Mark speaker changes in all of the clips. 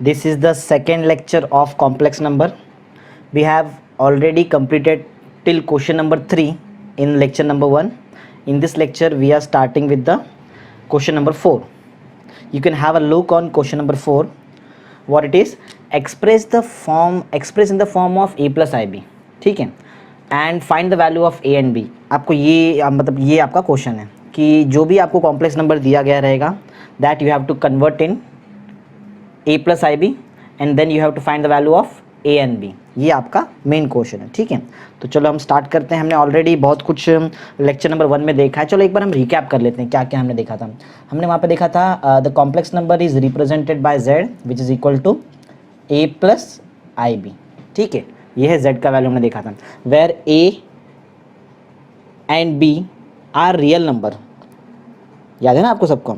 Speaker 1: This is the second lecture of complex number. We have already completed till question number 3 in lecture number 1. In this lecture we are starting with the question number 4. You can have a look on question number 4. What it is? Express in the form of a plus ib. ठीक है, and find the value of a and b. आपको ये मतलब ये आपका question है कि जो भी आपको कॉम्प्लेक्स नंबर दिया गया रहेगा that you have to convert in a plus i b and then you have to find the value of a and b. ये आपका मेन क्वेश्चन है. ठीक है, तो चलो हम स्टार्ट करते हैं. हमने ऑलरेडी बहुत कुछ लेक्चर नंबर 1 में देखा है. चलो एक बार हम रिकैप कर लेते हैं क्या क्या हमने देखा था. हमने वहाँ पे देखा था the complex number is represented by z which is equal to a plus i b. ठीक है, ये है z का वैल्यू हमने देखा था. Where a and b are real number. याद है ना आपको सबको?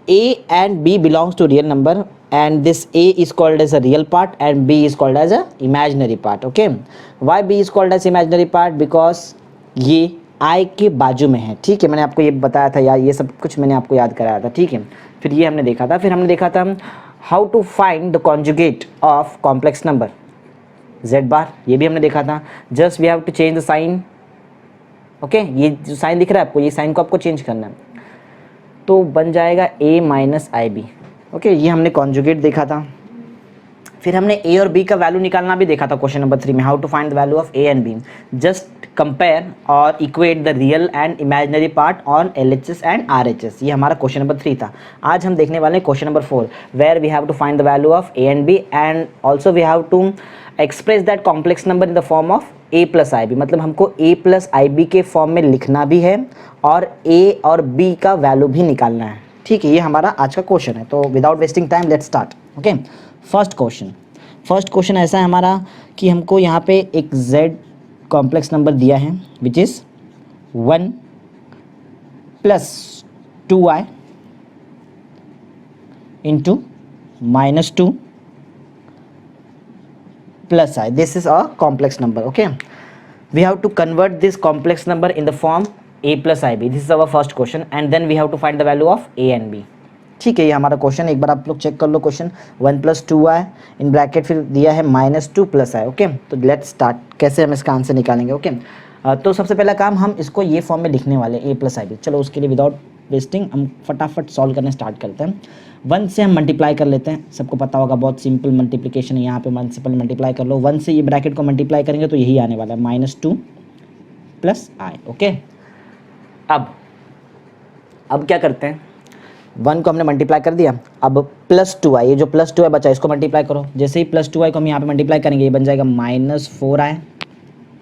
Speaker 1: a and b belongs to real number and this a is called as a real part and b is called as a imaginary part. Okay, why b is called as imaginary part? Because ये i के बाजू में है. ठीक है, मैंने आपको ये बताया था यार, ये सब कुछ मैंने आपको याद कराया था. ठीक है, फिर ये हमने देखा था. फिर हमने देखा था how to find the conjugate of complex number z bar. ये भी हमने देखा था. just we have to change the sign. okay, ये जो साइन दिख रहा है आपको, ये साइन को आपको चेंज करना है तो बन जाएगा a minus i b. Okay, ये हमने कॉन्जुगेट देखा था. फिर हमने ए और बी का वैल्यू निकालना भी देखा था क्वेश्चन नंबर 3 में. How to find the value of a and b. Just compare और equate the real and imaginary part on LHS and RHS. ये हमारा क्वेश्चन नंबर 3 था. आज हम देखने वाले हैं question number 4 where we have to find the value of a and b and also we have to express that complex number in the form of a plus i b. मतलब हमको a plus i b के form में लिखना भी है और ए और b का वैल्यू भी निकालना है. ठीक है, ये हमारा आज का क्वेश्चन है. तो without wasting time let's start. Okay, first question ऐसा है हमारा कि हमको यहाँ पे एक z कॉम्प्लेक्स नंबर दिया है which is 1 plus 2i into minus 2 plus i. This is a complex number. Okay, we have to convert this complex number in the form a plus ib. this is our first question and then we have to find the value of a and b. ठीक है, ये हमारा question. एक बार आप लोग check कर लो question. 1 plus 2i in bracket फिर दिया है माइनस 2 प्लस i. ओके, तो लेट्स स्टार्ट. कैसे हम इसका आंसर निकालेंगे? ओके, तो सबसे पहला काम हम इसको ये फॉर्म में लिखने वाले a प्लस आई बी. चलो उसके लिए विदाउट वेस्टिंग हम फटाफट सॉल्व करने स्टार्ट करते हैं. 1 से हम मल्टीप्लाई कर लेते हैं. सबको पता होगा बहुत सिंपल मल्टीप्लिकेशन है. यहाँ पे 1 से पहले मल्टीप्लाई कर लो. 1 से ये ब्रैकेट को मल्टीप्लाई करेंगे तो यही आने वाला है माइनस 2 प्लस i. ओके, अब क्या करते हैं? 1 को हमने मल्टीप्लाई कर दिया. अब प्लस 2i, ये जो प्लस 2i बचा इसको मल्टीप्लाई करो. जैसे ही प्लस 2i को हम यहाँ पे मल्टीप्लाई करेंगे ये बन जाएगा माइनस 4i.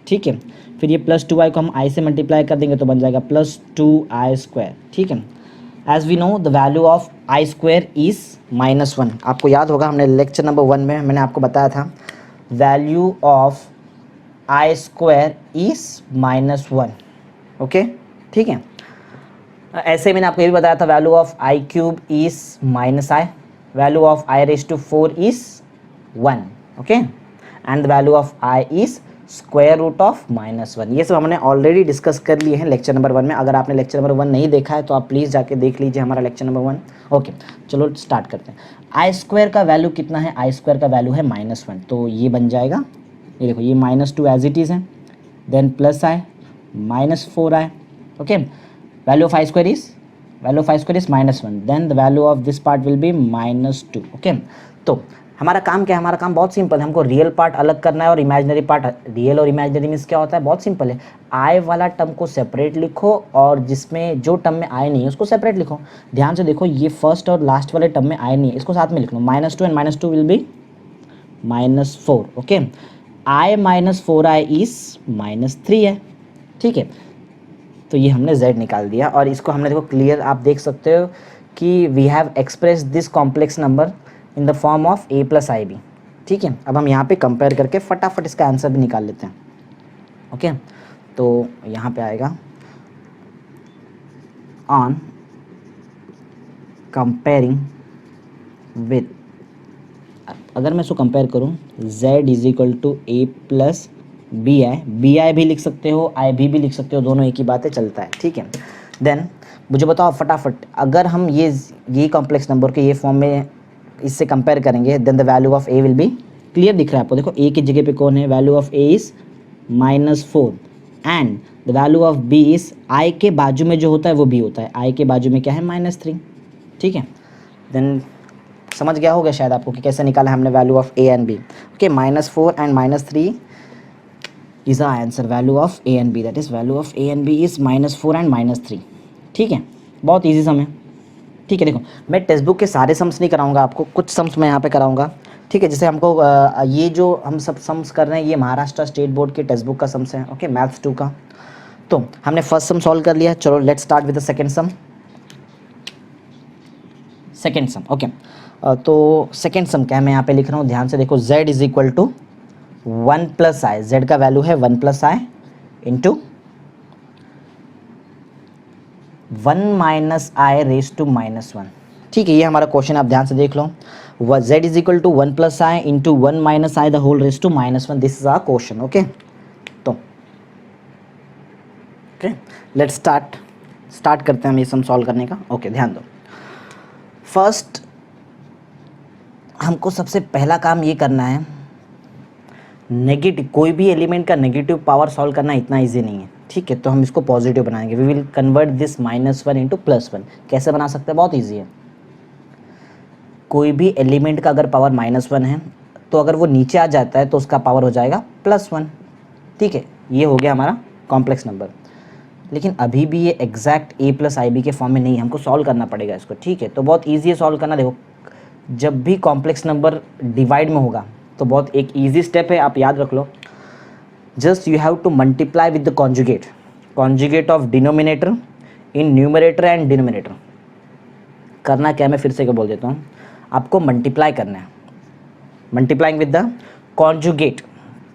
Speaker 1: ठीक है, फिर ये प्लस 2i को हम i से मल्टीप्लाई कर देंगे तो बन जाएगा प्लस 2i स्क्वायर. ठीक है, as we know the value of i square is minus 1. आपको याद होगा हमने लेक्चर नंबर 1 में मैंने आपको बताया था value of i square is minus 1. Okay, ठीक है, ऐसे मैंने आपको ये भी बताया था value of i cube is minus i, value of i raise to 4 is 1. Okay, and the value of i is square root of minus 1. ये सब हमने ऑलरेडी डिस्कस कर लिए हैं लेक्चर नंबर 1 में. अगर आपने लेक्चर नंबर 1 नहीं देखा है तो आप प्लीज़ जाके देख लीजिए हमारा लेक्चर नंबर 1. ओके, चलो स्टार्ट करते हैं. आई स्क्वायर का वैल्यू कितना है? आई स्क्वायर का वैल्यू है माइनस 1. तो ये बन जाएगा, ये देखो ये माइनस 2 एज इट इज़ है, then plus i minus 4i. Okay, value of i square is minus 1. then the value of this part will be minus 2. Okay, तो हमारा काम क्या है? हमारा काम बहुत सिंपल है. हमको रियल पार्ट अलग करना है और इमेजिनरी पार्ट. रियल और इमेजिनरी मीन्स क्या होता है? बहुत सिंपल है. आई वाला टर्म को सेपरेट लिखो और जिसमें जो टर्म में आई नहीं है उसको सेपरेट लिखो. ध्यान से देखो, ये फर्स्ट और लास्ट वाले टर्म में आई नहीं है, इसको साथ में लिख लो. Minus 2 and minus 2 will be minus 4. Okay, i minus 4i is minus 3 है. ठीक है, तो ये हमने z निकाल दिया और इसको हमने देखो क्लियर आप देख सकते हो कि we have express this complex number in the form of a plus i b. ठीक है, अब हम यहाँ पे कंपेयर करके फटाफट इसका आंसर भी निकाल लेते हैं. ओके, तो यहाँ पे आएगा ऑन कंपेयरिंग विथ, अगर मैं इसको कंपेयर करूँ z is equal to a plus b i भी लिख सकते हो, आई भी लिख सकते हो, दोनों एक ही बातें चलता है. ठीक है, देन मुझे बताओ फटाफट, अगर हम ये कॉम्प्लेक्स नंबर के ये फॉर्म में इससे कंपेयर करेंगे then the value of a will be clear दिख रहा है आपको। देखो ए की जगह पे कौन है, value of a is -4 and the value of b is i के बाजू में जो होता है वो बी होता है, आई के बाजू में क्या है -3। ठीक है, देन समझ गया होगा शायद आपको कि कैसे निकाला हमने value of a and b. Okay, -4 and -3 is our answer, value of a and b, that is value of a and b is -4 and -3। ठीक है, बहुत ईजी सम है। ठीक है, देखो मैं टेक्स्ट बुक के सारे सम्स नहीं कराऊंगा आपको, कुछ सम्स मैं यहाँ पे कराऊंगा। ठीक है, जैसे हमको ये जो हम सब सम्स कर रहे हैं ये महाराष्ट्र स्टेट बोर्ड के टेक्स्ट बुक का सम्स है। ओके, मैथ्स 2 का। तो हमने फर्स्ट सम सॉल्व कर लिया, चलो let's start with the second sum. Second sum, okay, तो सेकेंड सम क्या है मैं यहाँ पे लिख रहा हूँ, ध्यान से देखो। z is equal to 1 + i, z का वैल्यू है 1 + i into 1 - i raise to -1। ठीक है, ये हमारा क्वेश्चन आप ध्यान से देख लो। z is equal to 1 + i into 1 - i the whole raise to -1, this is our question. Okay, तो ओके लेट्स स्टार्ट करते हैं हम ये सम सॉल्व करने का। ओके, ध्यान दो। फर्स्ट हमको सबसे पहला काम ये करना है, नेगेटिव कोई भी एलिमेंट का नेगेटिव पावर सॉल्व करना इतना इजी नहीं है। ठीक है, तो हम इसको पॉजिटिव बनाएंगे। We will convert this -1 into +1। कैसे बना सकते हैं, बहुत ईजी है। कोई भी एलिमेंट का अगर पावर -1 है तो अगर वो नीचे आ जाता है तो उसका पावर हो जाएगा +1। ठीक है, ये हो गया हमारा कॉम्प्लेक्स नंबर। लेकिन अभी भी ये एग्जैक्ट a + ib के फॉर्म में नहीं है, हमको सॉल्व करना पड़ेगा इसको। ठीक है, तो बहुत ईजी है सॉल्व करना। देखो, जब भी कॉम्प्लेक्स नंबर डिवाइड में होगा तो बहुत एक ईजी स्टेप है, आप याद रख लो। Just you have to multiply with the conjugate of denominator in numerator and denominator. करना क्या है, मैं फिर से क्या बोल देता हूँ, आपको मल्टीप्लाई करना है, मल्टीप्लाइंग विद द कॉन्जुगेट।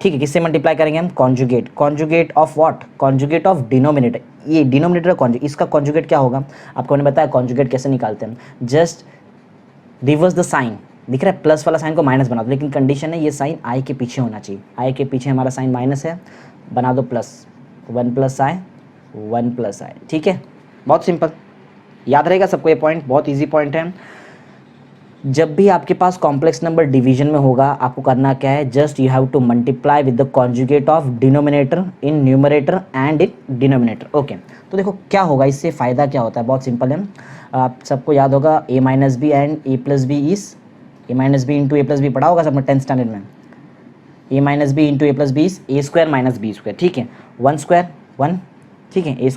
Speaker 1: ठीक है, किससे मल्टीप्लाई करेंगे हम, conjugate of what, conjugate of denominator. ये डिनोमिनेटर कॉन्जुगेट, इसका कॉन्जुगेट क्या होगा आपको मैंने बताया। कॉन्जुगेट कैसे निकालते हैं, जस्ट रिवर्स द साइन, दिख रहा है प्लस वाला साइन को माइनस बना दो, लेकिन कंडीशन है ये साइन आई के पीछे होना चाहिए। आई के पीछे हमारा साइन माइनस है, बना दो प्लस, 1 + i 1 + i। ठीक है, बहुत सिंपल, याद रहेगा सबको ये पॉइंट, बहुत ईजी पॉइंट है। जब भी आपके पास कॉम्प्लेक्स नंबर डिवीजन में होगा आपको करना क्या है, just you have to multiply with the conjugate of denominator in numerator and in denominator. Okay, तो देखो क्या होगा, इससे फ़ायदा क्या होता है, बहुत सिंपल है। आप सबको याद होगा a - b and a + b is a - b into a + b पढ़ा होगा सबने 10th स्टैंडर्ड में। a - b into a + b is a² - b²। ठीक है, 1² 1, ठीक है, a² -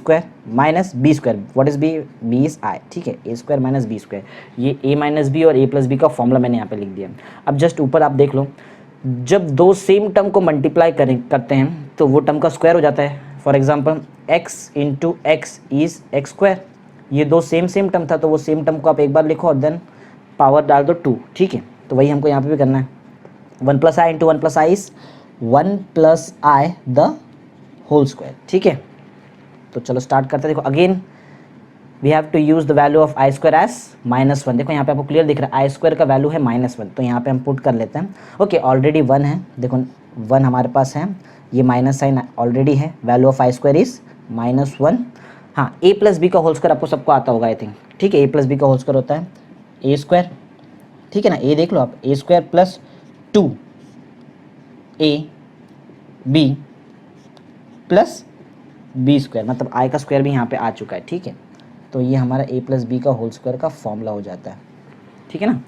Speaker 1: b², what is b, b is i। ठीक है, a² - b², ये a - b और a + b का फॉर्मूला मैंने यहाँ पे लिख दिया। अब जस्ट ऊपर आप देख लो, जब दो सेम टर्म को मल्टीप्लाई करते हैं तो वो टर्म का स्क्वायर हो जाता है। For example x into x is x², ये दो सेम टर्म था तो वो सेम टर्म को आप एक बार लिखो और देन पावर डाल दो 2। ठीक है, तो वही हमको यहाँ पे भी करना है। 1 + i into 1 + i is 1 + i the whole square. ठीक है, तो चलो स्टार्ट करते हैं। देखो again we have to use the value of i² as -1। देखो यहाँ पे आपको क्लियर दिख रहा है i² का वैल्यू है -1, तो यहाँ पे हम पुट कर लेते हैं। ओके, ऑलरेडी 1 है, देखो 1 हमारे पास है, ये माइनस साइन ऑलरेडी है, वैल्यू ऑफ i² इज -1। हाँ, a + b का होल स्क्वायर आपको सबको आता होगा आई थिंक। ठीक है, a + b का होल स्क्वायर होता है a²। ठीक है ना, a देख लो आप, a² + 2ab + b², मतलब i का स्क्वायर भी यहाँ पे आ चुका है। ठीक है, तो ये हमारा a + b का होल स्क्वायर का फॉर्मूला हो जाता है। ठीक है ना,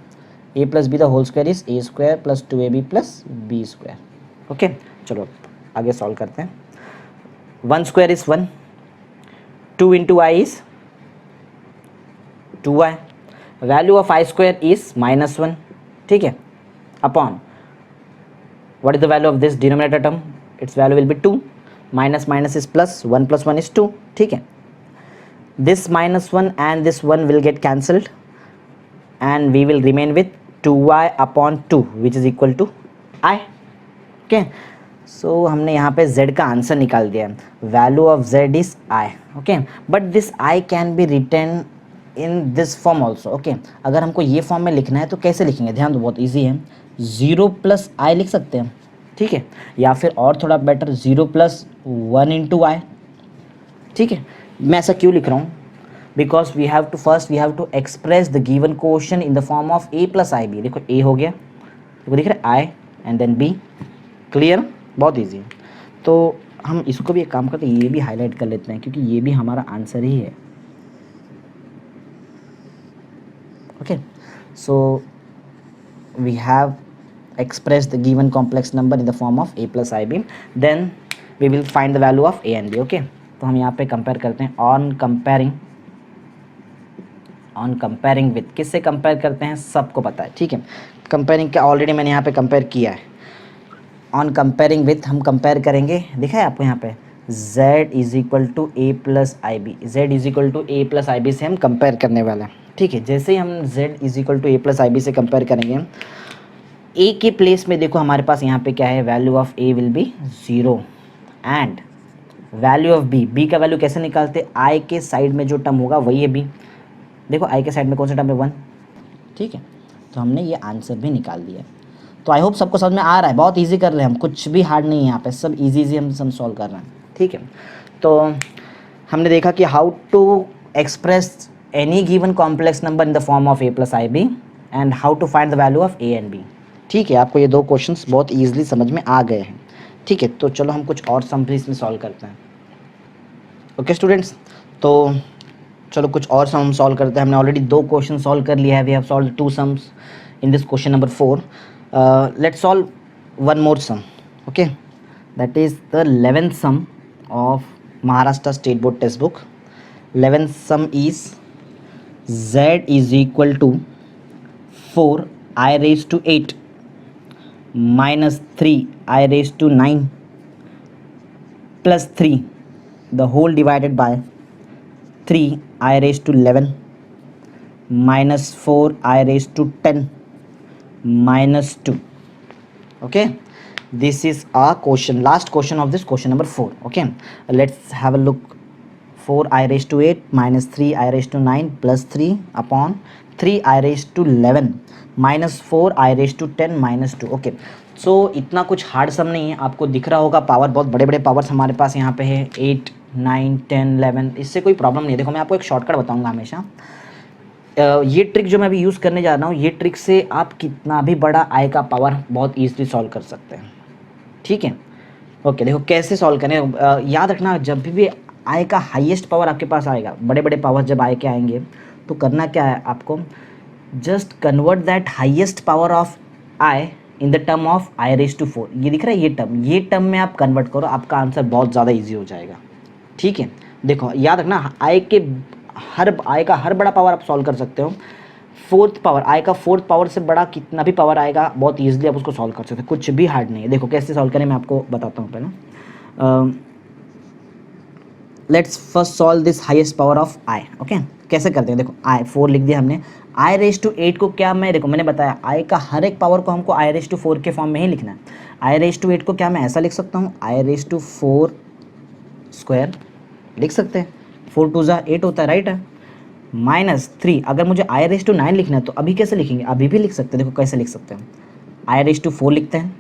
Speaker 1: a + b the whole square is a² + 2ab + b²। Okay, चलो आगे सॉल्व करते हैं। 1² is 1, 2 into i is 2i, value of i² is -1। ठीक है, upon what is the value of this denominator term, it's value will be 2, minus is plus, 1 + 1 is 2। ठीक है, this -1 and this 1 will get cancelled and we will remain with 2i upon 2 which is equal to i। okay, so हमने यहाँ पे z का answer निकाल दिया, value of z is i। Okay, but this i can be written in this form also. Okay, अगर हमको ये form में लिखना है तो कैसे लिखेंगे, ध्यान दो, बहुत ईजी है, 0 + i लिख सकते हैं। ठीक है, या फिर और थोड़ा बेटर 0 + 1 इंटू i। ठीक है, मैं ऐसा क्यों लिख रहा हूँ, because we have to express the given question in the form of a plus i b. देखो a हो गया, देखो दिख रहा है i and then b। Clear, बहुत ईजी है। तो हम इसको भी एक काम करते हैं, ये भी हाईलाइट कर लेते हैं क्योंकि ये भी हमारा आंसर ही है। Okay, so we have express the given complex number in the form of a plus ib, then we will find the value of a and b। okay, तो हम यहाँ पे कंपेयर करते हैं ऑन कंपेयरिंग विथ, किससे compare करते हैं सबको पता है, ठीक है। कंपेयरिंग का ऑलरेडी मैंने यहाँ पे कंपेयर किया है। ऑन कंपेयरिंग विथ हम कंपेयर करेंगे, दिखा है आपको यहाँ पे z is equal to a plus i b, z is equal to a plus i b से हम कंपेयर करने वाले हैं, ठीक है। जैसे ही हम z is equal to a plus i b से कंपेयर करेंगे, a के प्लेस में देखो हमारे पास यहाँ पे क्या है, value of a will be 0 and value of b का वैल्यू कैसे निकालते, i के साइड में जो टर्म होगा वही है b। देखो i के साइड में कौन सा टर्म है 1, ठीक है। तो हमने ये आंसर भी निकाल दिया। तो आई होप सबको समझ में आ रहा है, बहुत ईजी कर रहे हैं हम, कुछ भी हार्ड नहीं है यहाँ पे, सब ईजी हम सॉल्व कर रहे हैं, ठीक है। तो हमने देखा कि how to express any given complex number in the form of a plus i b and how to find the value of a and b, ठीक है। आपको ये दो क्वेश्चंस बहुत ईजिली समझ में आ गए हैं, ठीक है। तो चलो हम कुछ और सम भी इसमें सॉल्व करते हैं। ओके स्टूडेंट्स, तो चलो कुछ और सम हम सॉल्व करते हैं। हमने ऑलरेडी दो क्वेश्चन सॉल्व कर लिया है, we have solve 2 sums in this question number 4। Let's solve one more sum, okay, that is the 11th sum of Maharashtra state board textbook. 11th sum is z is equal to 4 i raised to 8 minus 3 i raised to 9 plus 3 the whole divided by 3 i raised to 11 minus 4 i raised to 10 minus 2। okay, this is our question, last question of this question number 4। okay, let's have a look। 4 i raised to 8 minus 3 i raised to 9 plus 3 upon 3 i raised to 11 minus 4 i raise to 10 minus 2। Okay, so इतना कुछ hard some नहीं है, आपको दिख रहा होगा power, बहुत बड़े बड़े पावर्स हमारे पास यहाँ पे है 8 9 10 11, इससे कोई प्रॉब्लम नहीं है। देखो मैं आपको एक शॉर्टकट बताऊंगा हमेशा, ये ट्रिक जो मैं अभी यूज़ करने जा रहा हूँ, ये ट्रिक से आप कितना भी बड़ा आई का पावर बहुत ईजिली सॉल्व कर सकते हैं, ठीक है। ओके, देखो कैसे सॉल्व करें, याद रखना जब भी आई का हाईएस्ट पावर आपके पास आएगा, बड़े बड़े पावर जब आई के आएंगे तो करना क्या है आपको, just convert that highest power of i in the term of i raise to 4। ये दिख रहा है ये टर्म में आप कन्वर्ट करो, आपका आंसर बहुत ज़्यादा इजी हो जाएगा, ठीक है। देखो याद रखना आई का हर बड़ा पावर आप सॉल्व कर सकते हो। फोर्थ पावर, आई का फोर्थ पावर से बड़ा कितना भी पावर आएगा बहुत ईजिली आप उसको सॉल्व कर सकते हो, कुछ भी हार्ड नहीं है। देखो कैसे सॉल्व करें मैं आपको बताता हूँ पहले। Let's first solve this highest power of I. Okay, कैसे करते हैं, देखो आई 4 लिख दिया हमने, आई रेज टू 8 को क्या मैं, देखो मैंने बताया आई का हर एक पावर को हमको आई रेज टू 4 के फॉर्म में ही लिखना है। आई रेज टू 8 को क्या मैं ऐसा लिख सकता हूँ, आई रेज टू 4 स्क्वायर लिख सकते हैं, 4 2 ज़ा 8 होता है, राइट है, माइनस 3। अगर मुझे आई रेज टू 9 लिखना है तो अभी कैसे लिखेंगे, अभी भी लिख सकते हैं। देखो कैसे लिख सकते हैं, आई रेज टू 4 लिखते हैं,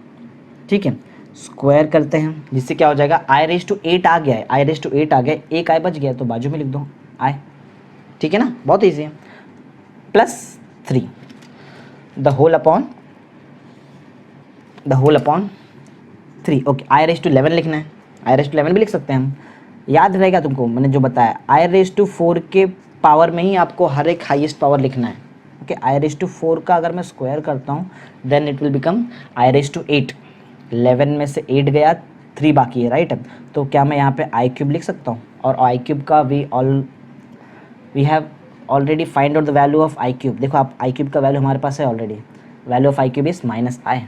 Speaker 1: ठीक है, स्क्वायर करते हैं, जिससे क्या हो जाएगा, आई रेज टू 8 आ गया है, आई रेज टू 8 आ गया, एक आई बच गया तो बाजू में लिख दो आई, ठीक है ना, बहुत ईजी है, plus 3 the whole upon 3। Okay, i raise to 11 लिखना है, आई रेज टू 11 भी लिख सकते हैं हम, याद रहेगा तुमको मैंने जो बताया, आई रेज टू 4 के पावर में ही आपको हर एक हाईएस्ट पावर लिखना है। ओके, आई रेज टू 4 का अगर मैं स्क्वायर करता हूँ then it will become i raise to 8, 11 में से 8 गया, 3 बाकी है, राइट। तो क्या मैं यहाँ पे आई क्यूब लिख सकता हूँ, और आई क्यूब का we have already find out the value of i cube. देखो आप आई क्यूब का वैल्यू हमारे पास है already, value of i cube is minus i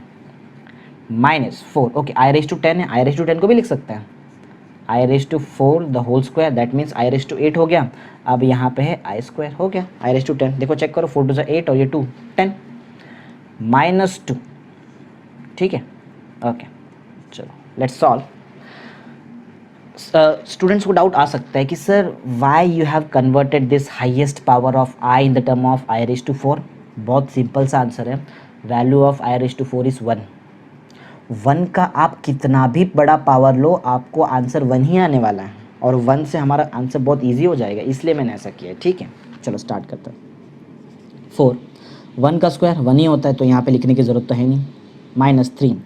Speaker 1: minus 4। Okay, i raise to 10 है, आई रेज टू 10 को भी लिख सकते हैं, i raise to 4 the whole square, that means i raise to 8 हो गया। अब यहाँ पे है आई स्क्वायर, हो गया आई रेज टू 10। देखो चेक करो, 4 2 ज़ा 8 और ये 2 10 माइनस 2, ठीक है। ओके, चलो लेट्स सॉल्व। स्टूडेंट्स को डाउट आ सकता है कि sir why you have converted this highest power of i in the term of i raise to 4। बहुत सिंपल सा आंसर है, value of i raise to 4 is 1 का आप कितना भी बड़ा पावर लो आपको आंसर 1 ही आने वाला है, और 1 से हमारा आंसर बहुत ईजी हो जाएगा, इसलिए मैंने ऐसा किया है। ठीक है, चलो स्टार्ट करते हैं। 4, 1 का स्क्वायर 1 ही होता है, तो यहाँ पे लिखने की ज़रूरत तो है नहीं। -3,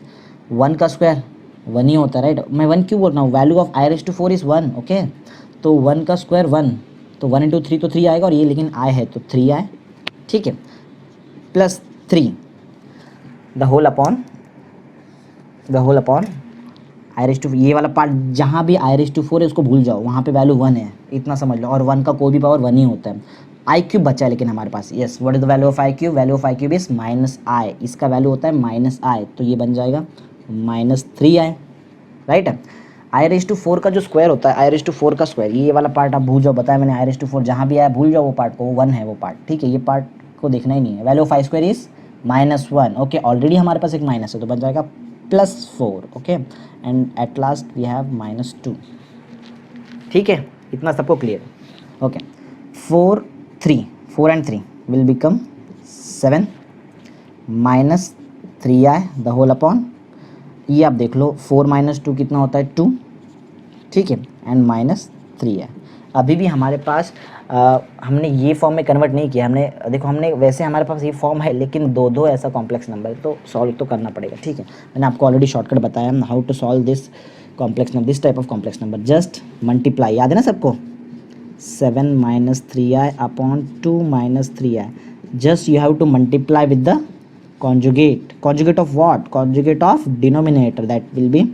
Speaker 1: 1 का स्क्वायर 1 ही होता है, राइट। मैं 1 क्यों बोल रहा हूँ, value of i⁴ is 1, okay. तो 1 का स्क्वायर 1, तो 1 × 3 तो 3 आएगा, और ये लेकिन i है तो 3i, ठीक है, +3 द होल अपॉन i⁴, ये वाला पार्ट जहाँ भी i⁴ है उसको भूल जाओ, वहाँ पे वैल्यू 1 है, इतना समझ लो। और 1 का कोई भी पावर 1 ही होता है। i³ बचा है लेकिन हमारे पास, yes, what is the value of i³, value of i³ is -i, इसका वैल्यू होता है -i, तो ये बन जाएगा -3i, राइट। i⁴ का जो स्क्वायर होता है, i⁴ का स्क्वायर, ये वाला पार्ट आप भूल जाओ, बताया मैंने, i⁴ जहाँ भी आया भूल जाओ वो पार्ट को, वो 1 है वो पार्ट, ठीक है, ये पार्ट को देखना ही नहीं है। Value of i² is -1, okay, already हमारे पास एक माइनस है, तो बन जाएगा +4, okay, and at last we have -2, ठीक है, इतना सबको क्लियर है, okay. 4 and 3 will become 7 -3i the whole upon, ये आप देख लो, 4 - 2 कितना होता है 2, ठीक है, एंड -3i। अभी भी हमारे पास हमने ये फॉर्म में कन्वर्ट नहीं किया, हमने देखो, हमने वैसे हमारे पास ये फॉर्म है, लेकिन दो ऐसा कॉम्प्लेक्स नंबर है, तो सॉल्व तो करना पड़ेगा, ठीक है। मैंने आपको ऑलरेडी शॉर्टकट बताया how to solve this complex number, this type of complex number, just multiply, याद है ना सबको, 7 - 3i upon 2 - 3i, just you have to multiply with the conjugate of what, conjugate of denominator, that will be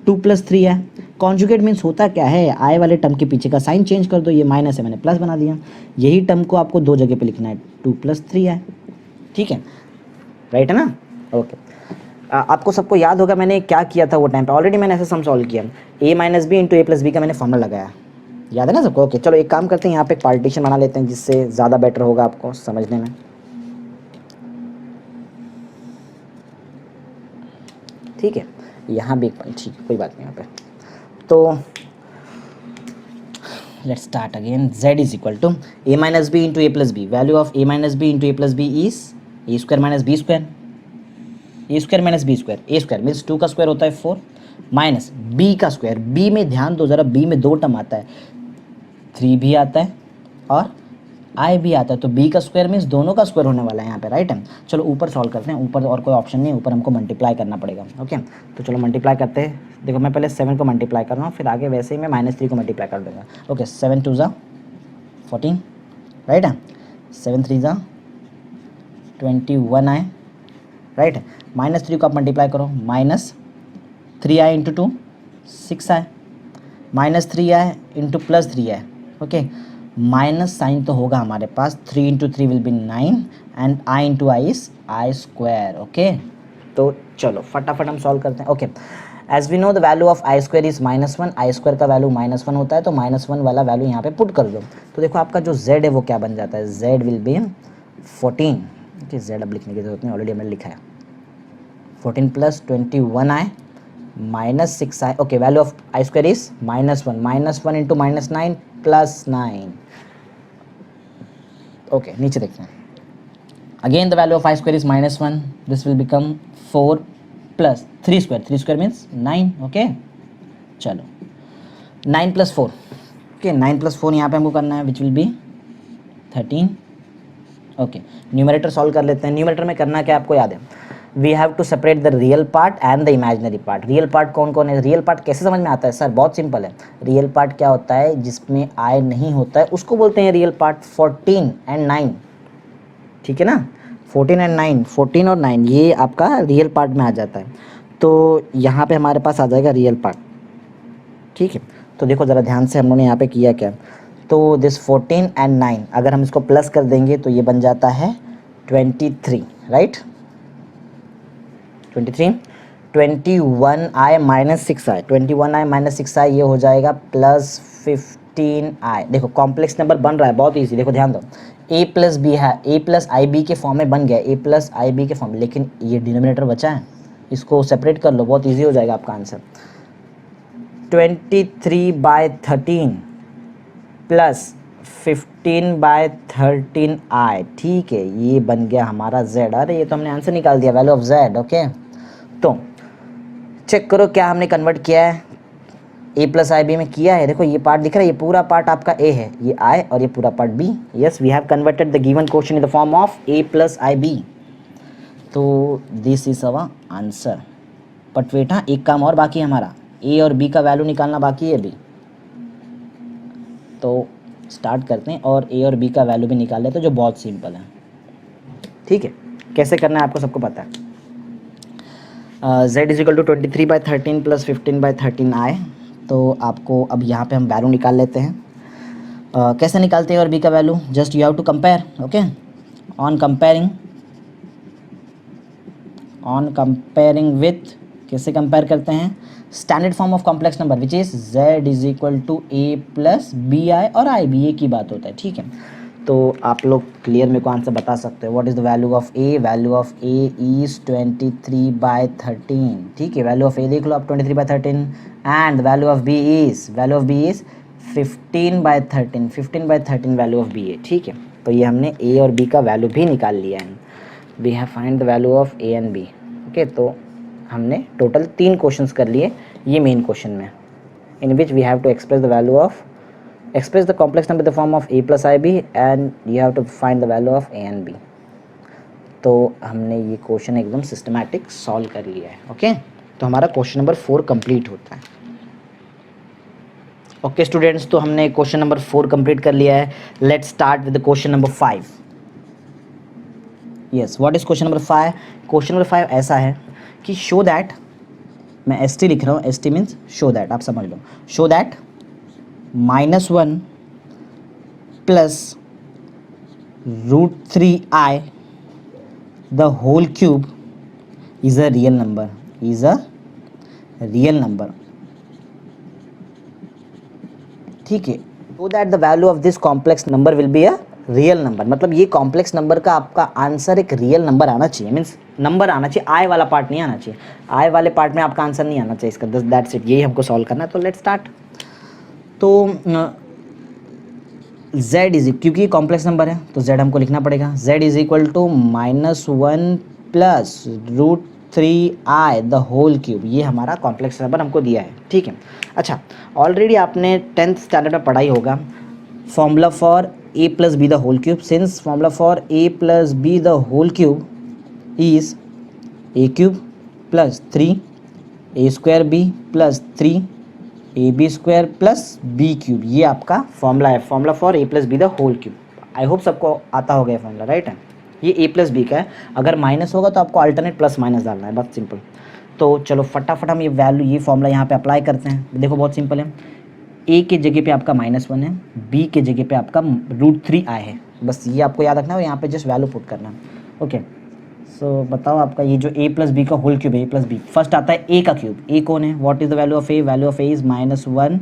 Speaker 1: 2 + 3i। Conjugate means होता क्या है, आई वाले term के पीछे का साइन चेंज कर दो, ये माइनस है मैंने प्लस बना दिया, यही टर्म को आपको दो जगह पे लिखना है, 2 + 3i, ठीक है, राइट है ना, ओके। आपको सबको याद होगा मैंने क्या किया था वो टाइम पे, ऑलरेडी मैंने ऐसा सम सॉल्व किया, a - b × a + b का मैंने फॉर्मूला लगाया, याद है ना सबको, ओके। चलो एक काम करते हैं, यहाँ पे एक पार्टीशन बना लेते हैं, जिससे ज़्यादा बेटर होगा आपको समझने में, ठीक है, यहाँ भी ठीक, कोई बात नहीं यहाँ पे। तो let's start again, z = a - b × a + b, value of a - b × a + b is a² - b², a² means 2 का स्क्वायर होता है 4, माइनस b का स्क्वायर, b में ध्यान दो ज़रा, b में 2 टर्म आता है, 3 भी आता है और i भी आता है, तो b का स्क्वायर मीन्स दोनों का स्क्वायर होने वाला है यहाँ पे, राइट है। चलो ऊपर सॉल्व करते हैं, ऊपर और कोई ऑप्शन नहीं है, ऊपर हमको मल्टीप्लाई करना पड़ेगा, ओके। तो चलो मल्टीप्लाई करते हैं, देखो मैं पहले 7 को मल्टीप्लाई कर रहा हूँ, फिर आगे वैसे ही मैं -3 को मल्टीप्लाई कर दूँगा, ओके। 7 × 2 = 14, राइट है, 7 × 3 = 21i, राइट है। -3 को आप मल्टीप्लाई करो, -3i × 2 6i, -3i × +3i, okay, minus sign तो होगा हमारे पास, 3 × 3 will be 9 and i × i is i², okay. तो चलो फटाफट हम सॉल्व करते हैं, okay. As we know the value of i² is -1, i² का वैल्यू -1 होता है, तो -1 वाला वैल्यू यहाँ पे पुट कर दो, तो देखो आपका जो z है वो क्या बन जाता है, z will be 14, okay, z अब लिखने की जरूरत नहीं, ऑलरेडी मैंने लिखा है, 14 + 21i -6i, okay, value of i² is -1, -1 × -9 +9, okay. नीचे देखते हैं, again the value of i² is -1, this will become 4 + 3² means 9, okay. चलो 9 + 4, ओके, 9 + 4 यहाँ पे हमको करना है, which will be 13, okay. Numerator solve कर लेते हैं, न्यूमरेटर में करना क्या आपको याद है, we have to separate the real part and the imaginary part. Real part कौन कौन है, रियल पार्ट कैसे समझ में आता है सर, बहुत सिंपल है, रियल पार्ट क्या होता है, जिसमें i नहीं होता है उसको बोलते हैं रियल पार्ट, 14 and 9, ठीक है ना, 14 and 9, 14 और 9 ये आपका रियल पार्ट में आ जाता है, तो यहाँ पे हमारे पास आ जाएगा रियल पार्ट, ठीक है। तो देखो ज़रा ध्यान से हम लोगों ने यहाँ पे किया क्या, तो दिस 14 and 9 अगर हम इसको प्लस कर देंगे तो ये बन जाता है 23, right, 23, 21i - 6i, 21i - 6i ये हो जाएगा +15i। देखो कॉम्प्लेक्स नंबर बन रहा है, बहुत इजी, देखो ध्यान दो, a + b है, a + ib के फॉर्म में बन गया, a + ib के फॉर्म में, लेकिन ये डिनोमिनेटर बचा है, इसको सेपरेट कर लो, बहुत इजी हो जाएगा आपका आंसर। 23/13 + 15/13i, ठीक है, ये बन गया हमारा z। अरे ये तो हमने आंसर निकाल दिया, वैल्यू ऑफ z, ओके। तो चेक करो क्या हमने कन्वर्ट किया है, ए प्लस आई बी में किया है, देखो ये पार्ट दिख रहा है, ये पूरा पार्ट आपका ए है, ये आई और ये पूरा part b. Yes, we have converted the given question in the form of a plus i b. तो this is our answer. But wait, हाँ एक काम और बाकी है हमारा, ए और बी का वैल्यू निकालना बाकी है अभी। तो स्टार्ट करते हैं और ए और बी का वैल्यू भी निकाल लेते हैं, जो बहुत सिंपल है। ठीक है, कैसे करना है आपको सबको पता है। z is equal to 23/13 plus 15/13 i. तो आपको अब यहाँ पे हम वैल्यू निकाल लेते हैं। कैसे निकालते हैं और बी का value, just you have to compare. Okay, on comparing with, कैसे कंपेयर करते हैं, standard form of complex number which is z is equal to a plus b i और आई बी, एक ही बात होता है। ठीक है, तो आप लोग क्लियर मेरे को आंसर बता सकते हो। What is the value of A, value of a is 23/13। ठीक है, वैल्यू ऑफ ए देख लो आप 23/13 and value of b is 15/13, 15/13 value of b है। ठीक है, तो ये हमने ए और बी का वैल्यू भी निकाल लिया है। We have find the value of a and b. Okay, तो हमने टोटल 3 क्वेश्चंस कर लिए ये मेन क्वेश्चन में, in which we have to express the value of, express the complex number in the form of a plus ib and you have to find the value of a and b। तो हमने ये question एकदम systematic solve कर लिया है। Okay, तो हमारा question number 4 complete होता है। ओके स्टूडेंट्स, तो हमने क्वेश्चन नंबर 4 कंप्लीट कर लिया है। Let's start with the question number 5। Yes, what is question number 5? Question number 5 ऐसा है कि शो दैट, मैं एस टी लिख रहा हूँ, S t means show that, आप समझ लो, show that -1 plus √3i the whole cube is a real number, is a real number. ठीक है, so that the value of this complex number will be a real number. मतलब ये complex number का आपका answer एक real number आना चाहिए, means number आना चाहिए, आई वाला पार्ट नहीं आना चाहिए, आई वाले पार्ट में आपका आंसर नहीं आना चाहिए इसका। दैट्स इट, यही हमको सॉल्व करना है। तो लेट्स स्टार्ट। तो z इज, क्योंकि कॉम्प्लेक्स नंबर है तो z हमको लिखना पड़ेगा, z is equal to -1 plus √3i the whole cube. ये हमारा कॉम्प्लेक्स नंबर हमको दिया है। ठीक है, अच्छा, ऑलरेडी आपने 10th स्टैंडर्ड में पढ़ाई होगा formula for a plus b the whole cube. Since formula for a plus b the whole cube is a cube plus 3 a² b plus 3ab² plus b cube, ये आपका formula है, formula for a plus b the whole cube. I hope सबको आता होगा ये formula, right है। ये a plus B का है, अगर माइनस होगा तो आपको अल्टरनेट प्लस माइनस डालना है, बहुत सिंपल। तो चलो फटाफट हम ये वैल्यू, ये फॉर्मूला यहाँ पे अप्लाई करते हैं। देखो बहुत सिंपल है, a के जगह पे आपका -1 है, b के जगह पे आपका √3i है, बस ये आपको याद रखना है और यहाँ पे जस्ट वैल्यू पुट करना है। ओके, सो बताओ आपका ये जो a प्लस बी का होल क्यूब है, a प्लस बी, फर्स्ट आता है a का क्यूब। a कौन है, what is the value of a, value of a is -1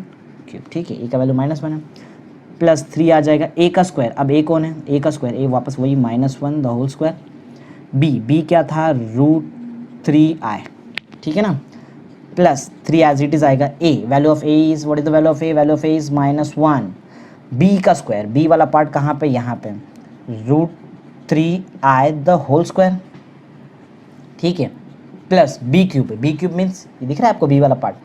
Speaker 1: cube. ठीक है, a का वैल्यू -1 है, प्लस 3 आ जाएगा a का स्क्वायर। अब a कौन है, a का स्क्वायर, a वापस वही -1 द होल स्क्वायर। b क्या था, √3i, ठीक है ना, प्लस 3 एज इट इज़ आएगा a, value of a is, what is the value of a, value of a is -1, b का स्क्वायर, b वाला पार्ट कहाँ पे, यहाँ पे, √3i द होल स्क्वायर। ठीक है, प्लस बी क्यूब मीन्स ये दिख रहा है आपको b वाला part,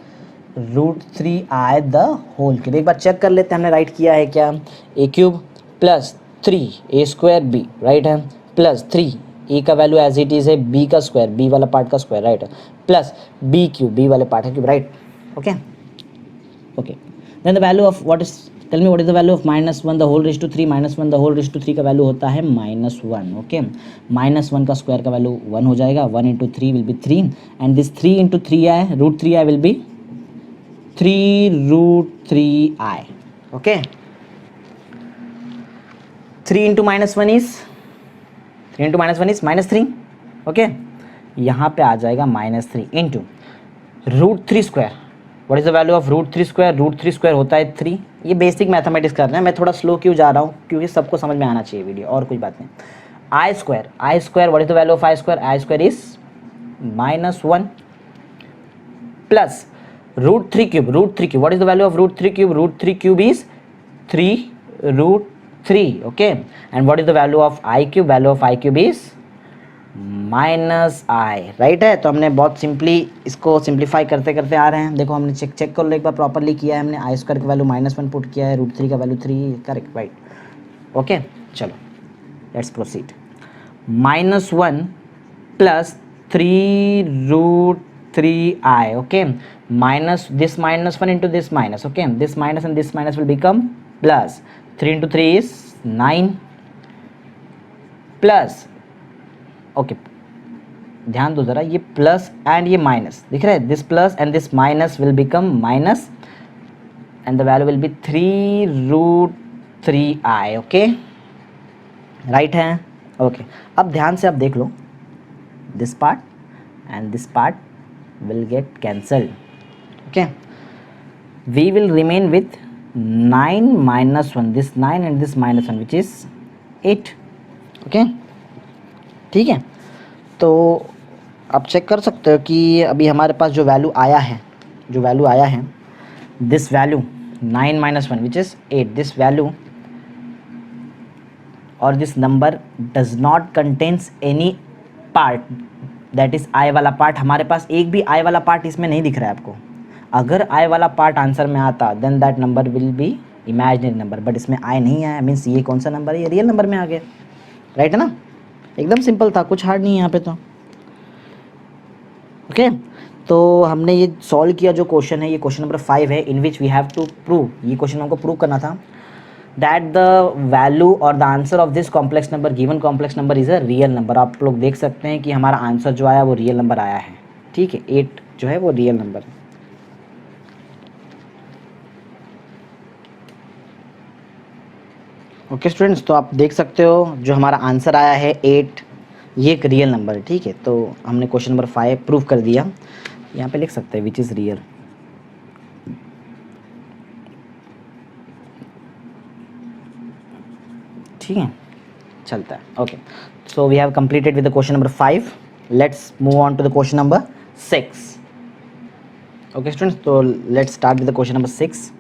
Speaker 1: √3i the whole cube. एक बार चेक कर लेते हैं हमने राइट किया है क्या, a cube plus 3a²b, right है, प्लस 3 a का वैल्यू एज इट इज़ है, b का स्क्वायर, b वाला पार्ट का स्क्वायर, राइट है, प्लस b क्यूब, b वाले पार्ट का cube, right. Okay okay, then the value of, what is, tell me what is the value of -1 the whole raise to 3, -1 the whole raise to 3 का value होता है -1। Okay, -1 का square का value 1 हो जाएगा, 1 × 3 will B 3 and this 3 × 3i, √3i will be 3√3i। Okay, 3 × -1 is, 3 × -1 is -3। Okay, यहाँ पे आ जाएगा -3 into √3 square. What is the value of √3 square, √3 square होता है 3। ये बेसिक मैथमेटिक्स कर रहे हैं, मैं थोड़ा स्लो क्यों जा रहा हूँ, क्योंकि सबको समझ में आना चाहिए वीडियो, और कोई बात नहीं। i square, what is the value of i square, is -1 plus √3 cube, what is the value of √3 cube, √3 cube is 3√3। Okay, and what is the value of i cube, value of i cube is minus I, right है। तो हमने बहुत simply इसको simplify करते करते आ रहे हैं। देखो हमने चेक कर लो एक बार प्रॉपरली किया है हमने। आई स्क्वायर का वैल्यू -1 पुट किया है, √3 का वैल्यू 3, करेक्ट, राइट। ओके चलो let's proceed. -1 plus 3√3i, okay, minus this -1 into this minus, okay, this minus and this minus will become plus 3 into 3 is 9 plus, okay ध्यान दो ज़रा, ये प्लस एंड ये minus दिख रहा है, this plus and this minus will become minus and the value will be 3√3i, okay, right है। Okay अब ध्यान से आप देख लो, this part and this part will get cancelled, okay, we will remain with 9 minus 1, this 9 and this -1 which is 8, okay, ठीक है। तो आप चेक कर सकते हो कि अभी हमारे पास जो वैल्यू आया है, this value 9 minus 1 which is 8, this value और this number does not contains any part, that is i वाला पार्ट। हमारे पास एक भी आई वाला पार्ट इसमें नहीं दिख रहा है आपको। अगर आई वाला पार्ट आंसर में आता then that number will be imaginary number, but इसमें आई नहीं आया, मीन्स ये कौन सा नंबर है, ये रियल नंबर में आ गया, राइट है ना। एकदम सिंपल था, कुछ हार्ड नहीं है यहाँ पे तो, ओके। तो हमने ये सॉल्व किया जो क्वेश्चन है, ये क्वेश्चन नंबर 5 है, in which we have to prove, ये क्वेश्चन हमको प्रूव करना था that the value or the answer of this complex number, given complex number is a real number। आप लोग देख सकते हैं कि हमारा आंसर जो आया वो रियल नंबर आया है, ठीक है, 8 जो है वो रियल नंबर है। ओके स्टूडेंट्स, तो आप देख सकते हो जो हमारा आंसर आया है 8, ये एक रियल नंबर है, ठीक है। तो हमने क्वेश्चन नंबर 5 प्रूव कर दिया, यहाँ पे लिख सकते हैं विच इज़ रियल, ठीक है, चलता है। Okay so we have completed with the question number 5, let's move on to the question number 6। Okay students, तो let's start with the question number 6।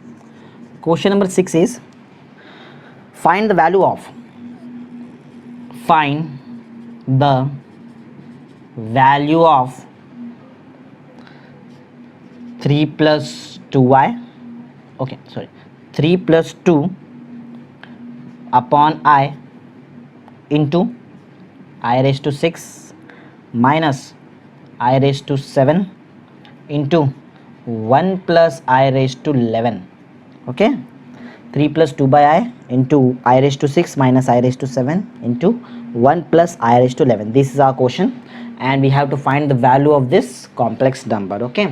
Speaker 1: Question number 6 is find the value of, find the value of 3 + 2y, okay sorry 3 + 2 upon I into I raised to 6 minus I raised to 7 into 1 plus I raised to 11, okay, 3 + 2 by I into I raised to 6 minus I raised to 7 into 1 plus I raised to 11, this is our question and we have to find the value of this complex number, okay।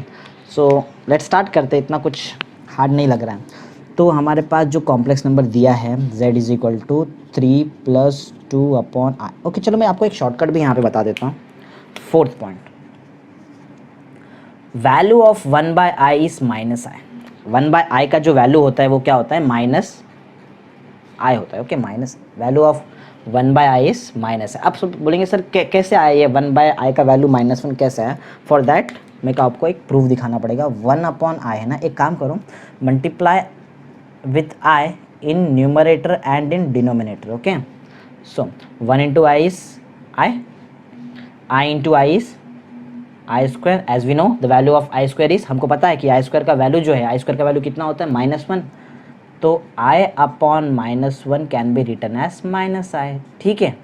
Speaker 1: so let's start करते, इतना कुछ hard नहीं लग रहा है। तो हमारे पास जो कॉम्प्लेक्स नंबर दिया है z = 3 + 2 upon I, ओके चलो मैं आपको एक शॉर्टकट भी यहाँ पे बता देता हूँ। 4th point, value of 1/i is -i। 1/i का जो वैल्यू होता है वो क्या होता है, -i होता है, okay, minus value of 1/i is -i। अब सब बोलेंगे सर कैसे आया ये 1/i का वैल्यू -1 कैसे आया, फॉर दैट मेरे को आपको एक प्रूफ दिखाना पड़ेगा। 1/i है ना, एक काम करो, multiply with I in numerator and in denominator, okay, so 1 into I is I into I is I square, as we know the value of I square is, हमको पता है कि I square का वैल्यू जो है, I square का value कितना होता है -1, तो I upon -1 can be written as -i, ठीक है,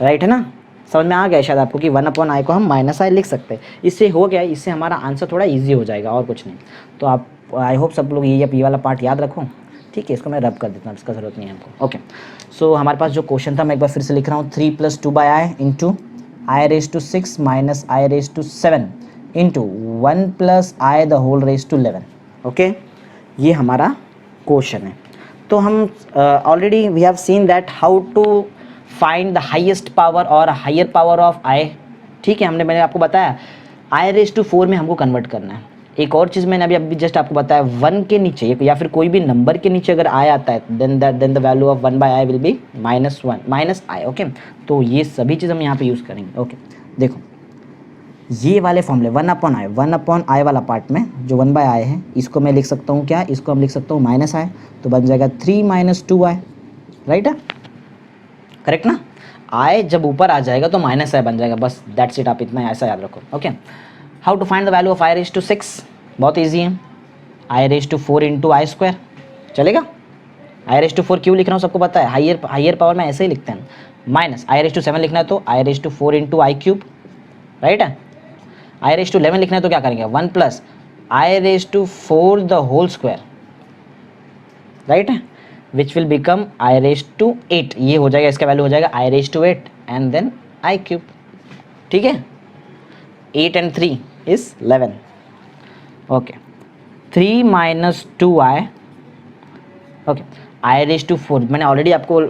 Speaker 1: राइट है ना। समझ में आ गया शायद आपको कि 1/i को हम -i लिख सकते हैं, इससे हो गया, इससे हमारा आंसर थोड़ा ईजी हो जाएगा और कुछ नहीं। तो आप आई होप सब लोग ये वाला पार्ट याद रखो, ठीक है, इसको मैं रब कर देता हूँ, इसका ज़रूरत नहीं है हमको, ओके। सो हमारे पास जो क्वेश्चन था मैं एक बार फिर से लिख रहा हूँ, 3 + 2/i into I raised to 6 minus I raised to 7 into 1 + I the whole raised to 11, okay, ये हमारा क्वेश्चन है। तो हम already we have seen that how to find the highest power और हायर पावर ऑफ I, ठीक है, मैंने आपको बताया I raised to 4 में हमको कन्वर्ट करना है। एक और चीज़ मैंने अभी जस्ट आपको बताया, 1 के नीचे या फिर कोई भी नंबर के नीचे अगर I आता है then the value of 1/i will be -i, okay. तो ये सभी चीज़ हम यहाँ पे यूज़ करेंगे, ओके। देखो ये वाले फॉर्मूले 1/i वाला पार्ट में जो 1/i है, इसको मैं लिख सकता हूँ क्या, इसको हम लिख सकता हूँ -i, तो बन जाएगा 3 - 2i, राइट है, करेक्ट ना। आई जब ऊपर आ जाएगा तो माइनस आई बन जाएगा, बस दैट्स इट, आप इतना ऐसा याद रखो। Okay, how to find the value of i raise to 6, बहुत ईजी है, i raise to 4 into i square, चलेगा। आई रेज टू 4 क्यों लिख रहा हूँ सबको पता है, हाइयर पावर में ऐसे ही लिखते हैं, माइनस आई रेज टू 7 लिखना है तो i raise to 4 into i cube, right है। आई रेज टू 11 लिखना है तो क्या करेंगे, 1 plus i raise to 4 the whole square, right है, which will become i raise to 8, ये हो जाएगा, इसका वैल्यू हो जाएगा i raise to 8 and then i cube, ठीक है। 8 and 3 is 11, okay. 3 minus 2i, okay, i raise to 4 मैंने ऑलरेडी आपको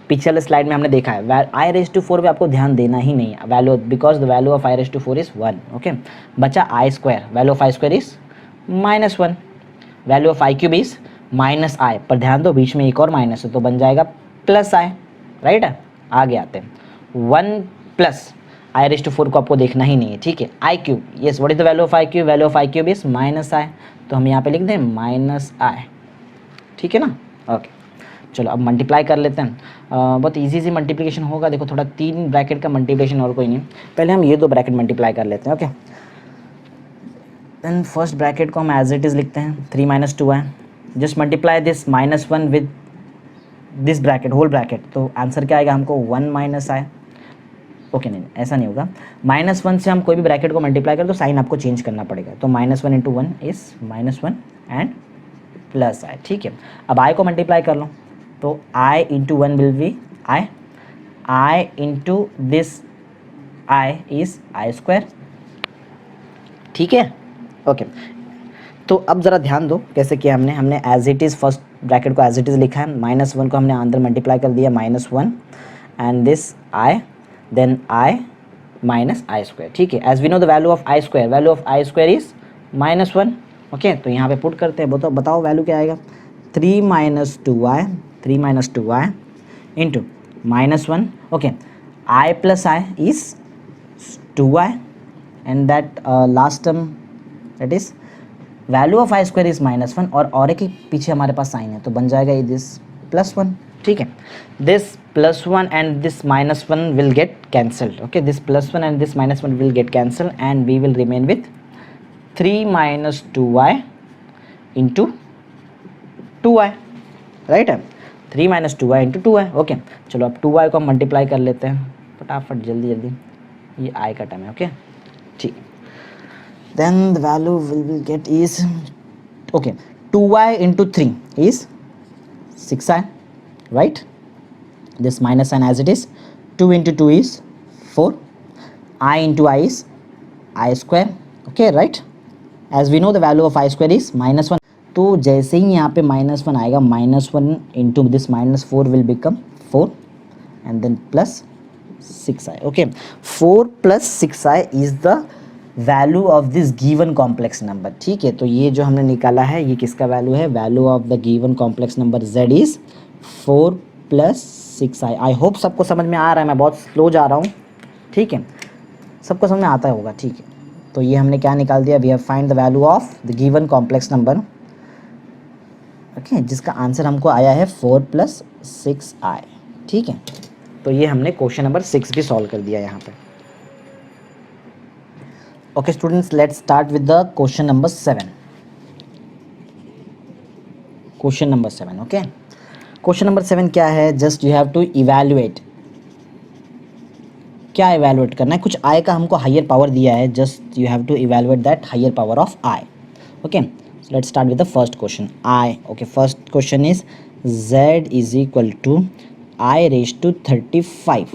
Speaker 1: पिछले वाले स्लाइड में हमने देखा है, आई रेज टू 4 पे आपको ध्यान देना ही नहीं है value, because the value of i raise to 4 is 1, okay. बचा i square, value of i square is -1, value of i cube is minus i, पर ध्यान दो बीच में एक और माइनस है तो बन जाएगा प्लस आई, राइट है। आगे आते हैं 1 प्लस आई रेज टू 4 को आपको देखना ही नहीं है, ठीक है। I cube, yes, what is the value of i cube, value of i cube is minus i, तो हम यहाँ पे लिख दें माइनस आई, ठीक है ना। ओके, चलो अब मल्टीप्लाई कर लेते हैं, बहुत इजी मल्टीप्लिकेशन होगा, देखो थोड़ा 3 ब्रैकेट का मल्टीप्लिकेशन और कोई नहीं, पहले हम ये 2 ब्रैकेट मल्टीप्लाई कर लेते हैं, ओके। देन फर्स्ट ब्रैकेट को हम एज इट इज़ लिखते हैं, 3 माइनस 2 है, just multiply this -1 with this bracket, whole bracket, तो आंसर क्या आएगा हमको 1 माइनस आई, ओके। नहीं ऐसा नहीं होगा, -1 से हम कोई भी ब्रैकेट को मल्टीप्लाई करें तो साइन आपको चेंज करना पड़ेगा, तो -1 into 1 is -1 and plus i, ठीक है। अब आई को मल्टीप्लाई कर लो तो i into 1 will be i into this i is i square, ठीक है, ओके। तो अब ज़रा ध्यान दो कैसे किया हमने as it is first bracket को एज इट इज़ लिखा है, -1 को हमने अंदर मल्टीप्लाई कर दिया, -1 and this i, then i minus i square, ठीक है। As we know the value of i square, value of i square is -1, okay. तो यहाँ पे पुट करते हैं, बताओ वैल्यू क्या आएगा, 3 minus 2i into -1, okay, I plus I is 2i and that last term that is value of i square is -1 और एक ही पीछे हमारे पास साइन है तो बन जाएगा ये दिस +1, ठीक है। This +1 and this -1 will get cancelled, okay, this +1 and this -1 will get cancel and we will remain with 3 minus 2i into 2i, right है, 3 minus 2i into 2i, okay. चलो अब 2i को हम मल्टीप्लाई कर लेते हैं फटाफट, जल्दी, ये i का टर्म है, ओके, ठीक। then the value will get is, okay, 2i into 3 is 6i, right, this minus sign as it is, 2 into 2 is 4, I into I is I square, okay, right, as we know the value of I square is -1, तो जैसे ही यहाँ पे -1 आएगा, -1 into this -4 will become 4 and then plus 6i, okay, 4 plus 6i is the value of this given complex number, ठीक है। तो ये जो हमने निकाला है ये किसका वैल्यू है, value of the given complex number z is 4 + 6i। I hope सबको समझ में आ रहा है, मैं बहुत स्लो जा रहा हूँ, ठीक है, सबको समझ में आता होगा, ठीक है। तो ये हमने क्या निकाल दिया, we have find the value of the given complex number, okay, जिसका आंसर हमको आया है 4 + 6i, ठीक है। तो ये हमने क्वेश्चन नंबर 6 भी सॉल्व कर दिया यहाँ पे। Okay students, let's start with the question number 7. Question number 7, okay. Question number 7 क्या है, just you have to evaluate, क्या evaluate करना है, कुछ i का हमको higher power दिया है, just you have to evaluate that higher power of i, okay. So let's start with the first question, i, okay, first question is z is equal to i raised to 35,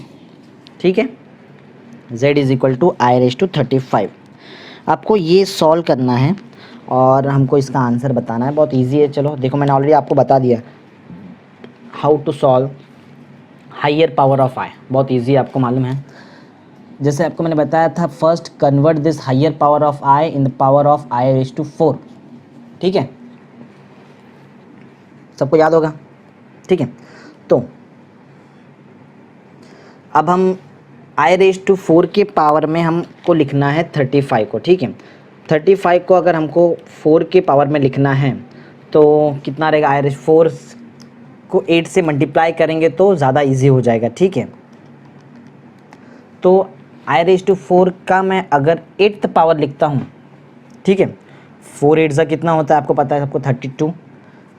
Speaker 1: ठीक है, z is equal to i raised to 35। आपको ये solve करना है और हमको इसका answer बताना है, बहुत इजी है। चलो देखो, मैंने ऑलरेडी आपको बता दिया how to solve higher power of i, बहुत इजी है, आपको मालूम है। जैसे आपको मैंने बताया था, first convert this higher power of i in the power of i raise to 4, ठीक है, सबको याद होगा, ठीक है। तो अब हम आई रेज टू 4 के पावर में हमको लिखना है 35 को, ठीक है। 35 को अगर हमको 4 के पावर में लिखना है तो कितना रहेगा, आई रेज 4 को 8 से मल्टीप्लाई करेंगे तो ज़्यादा इजी हो जाएगा, ठीक है। तो i⁴ का मैं अगर 8th पावर लिखता हूँ, ठीक है, 4 8 ज़ा कितना होता है आपको पता है सबको, 32।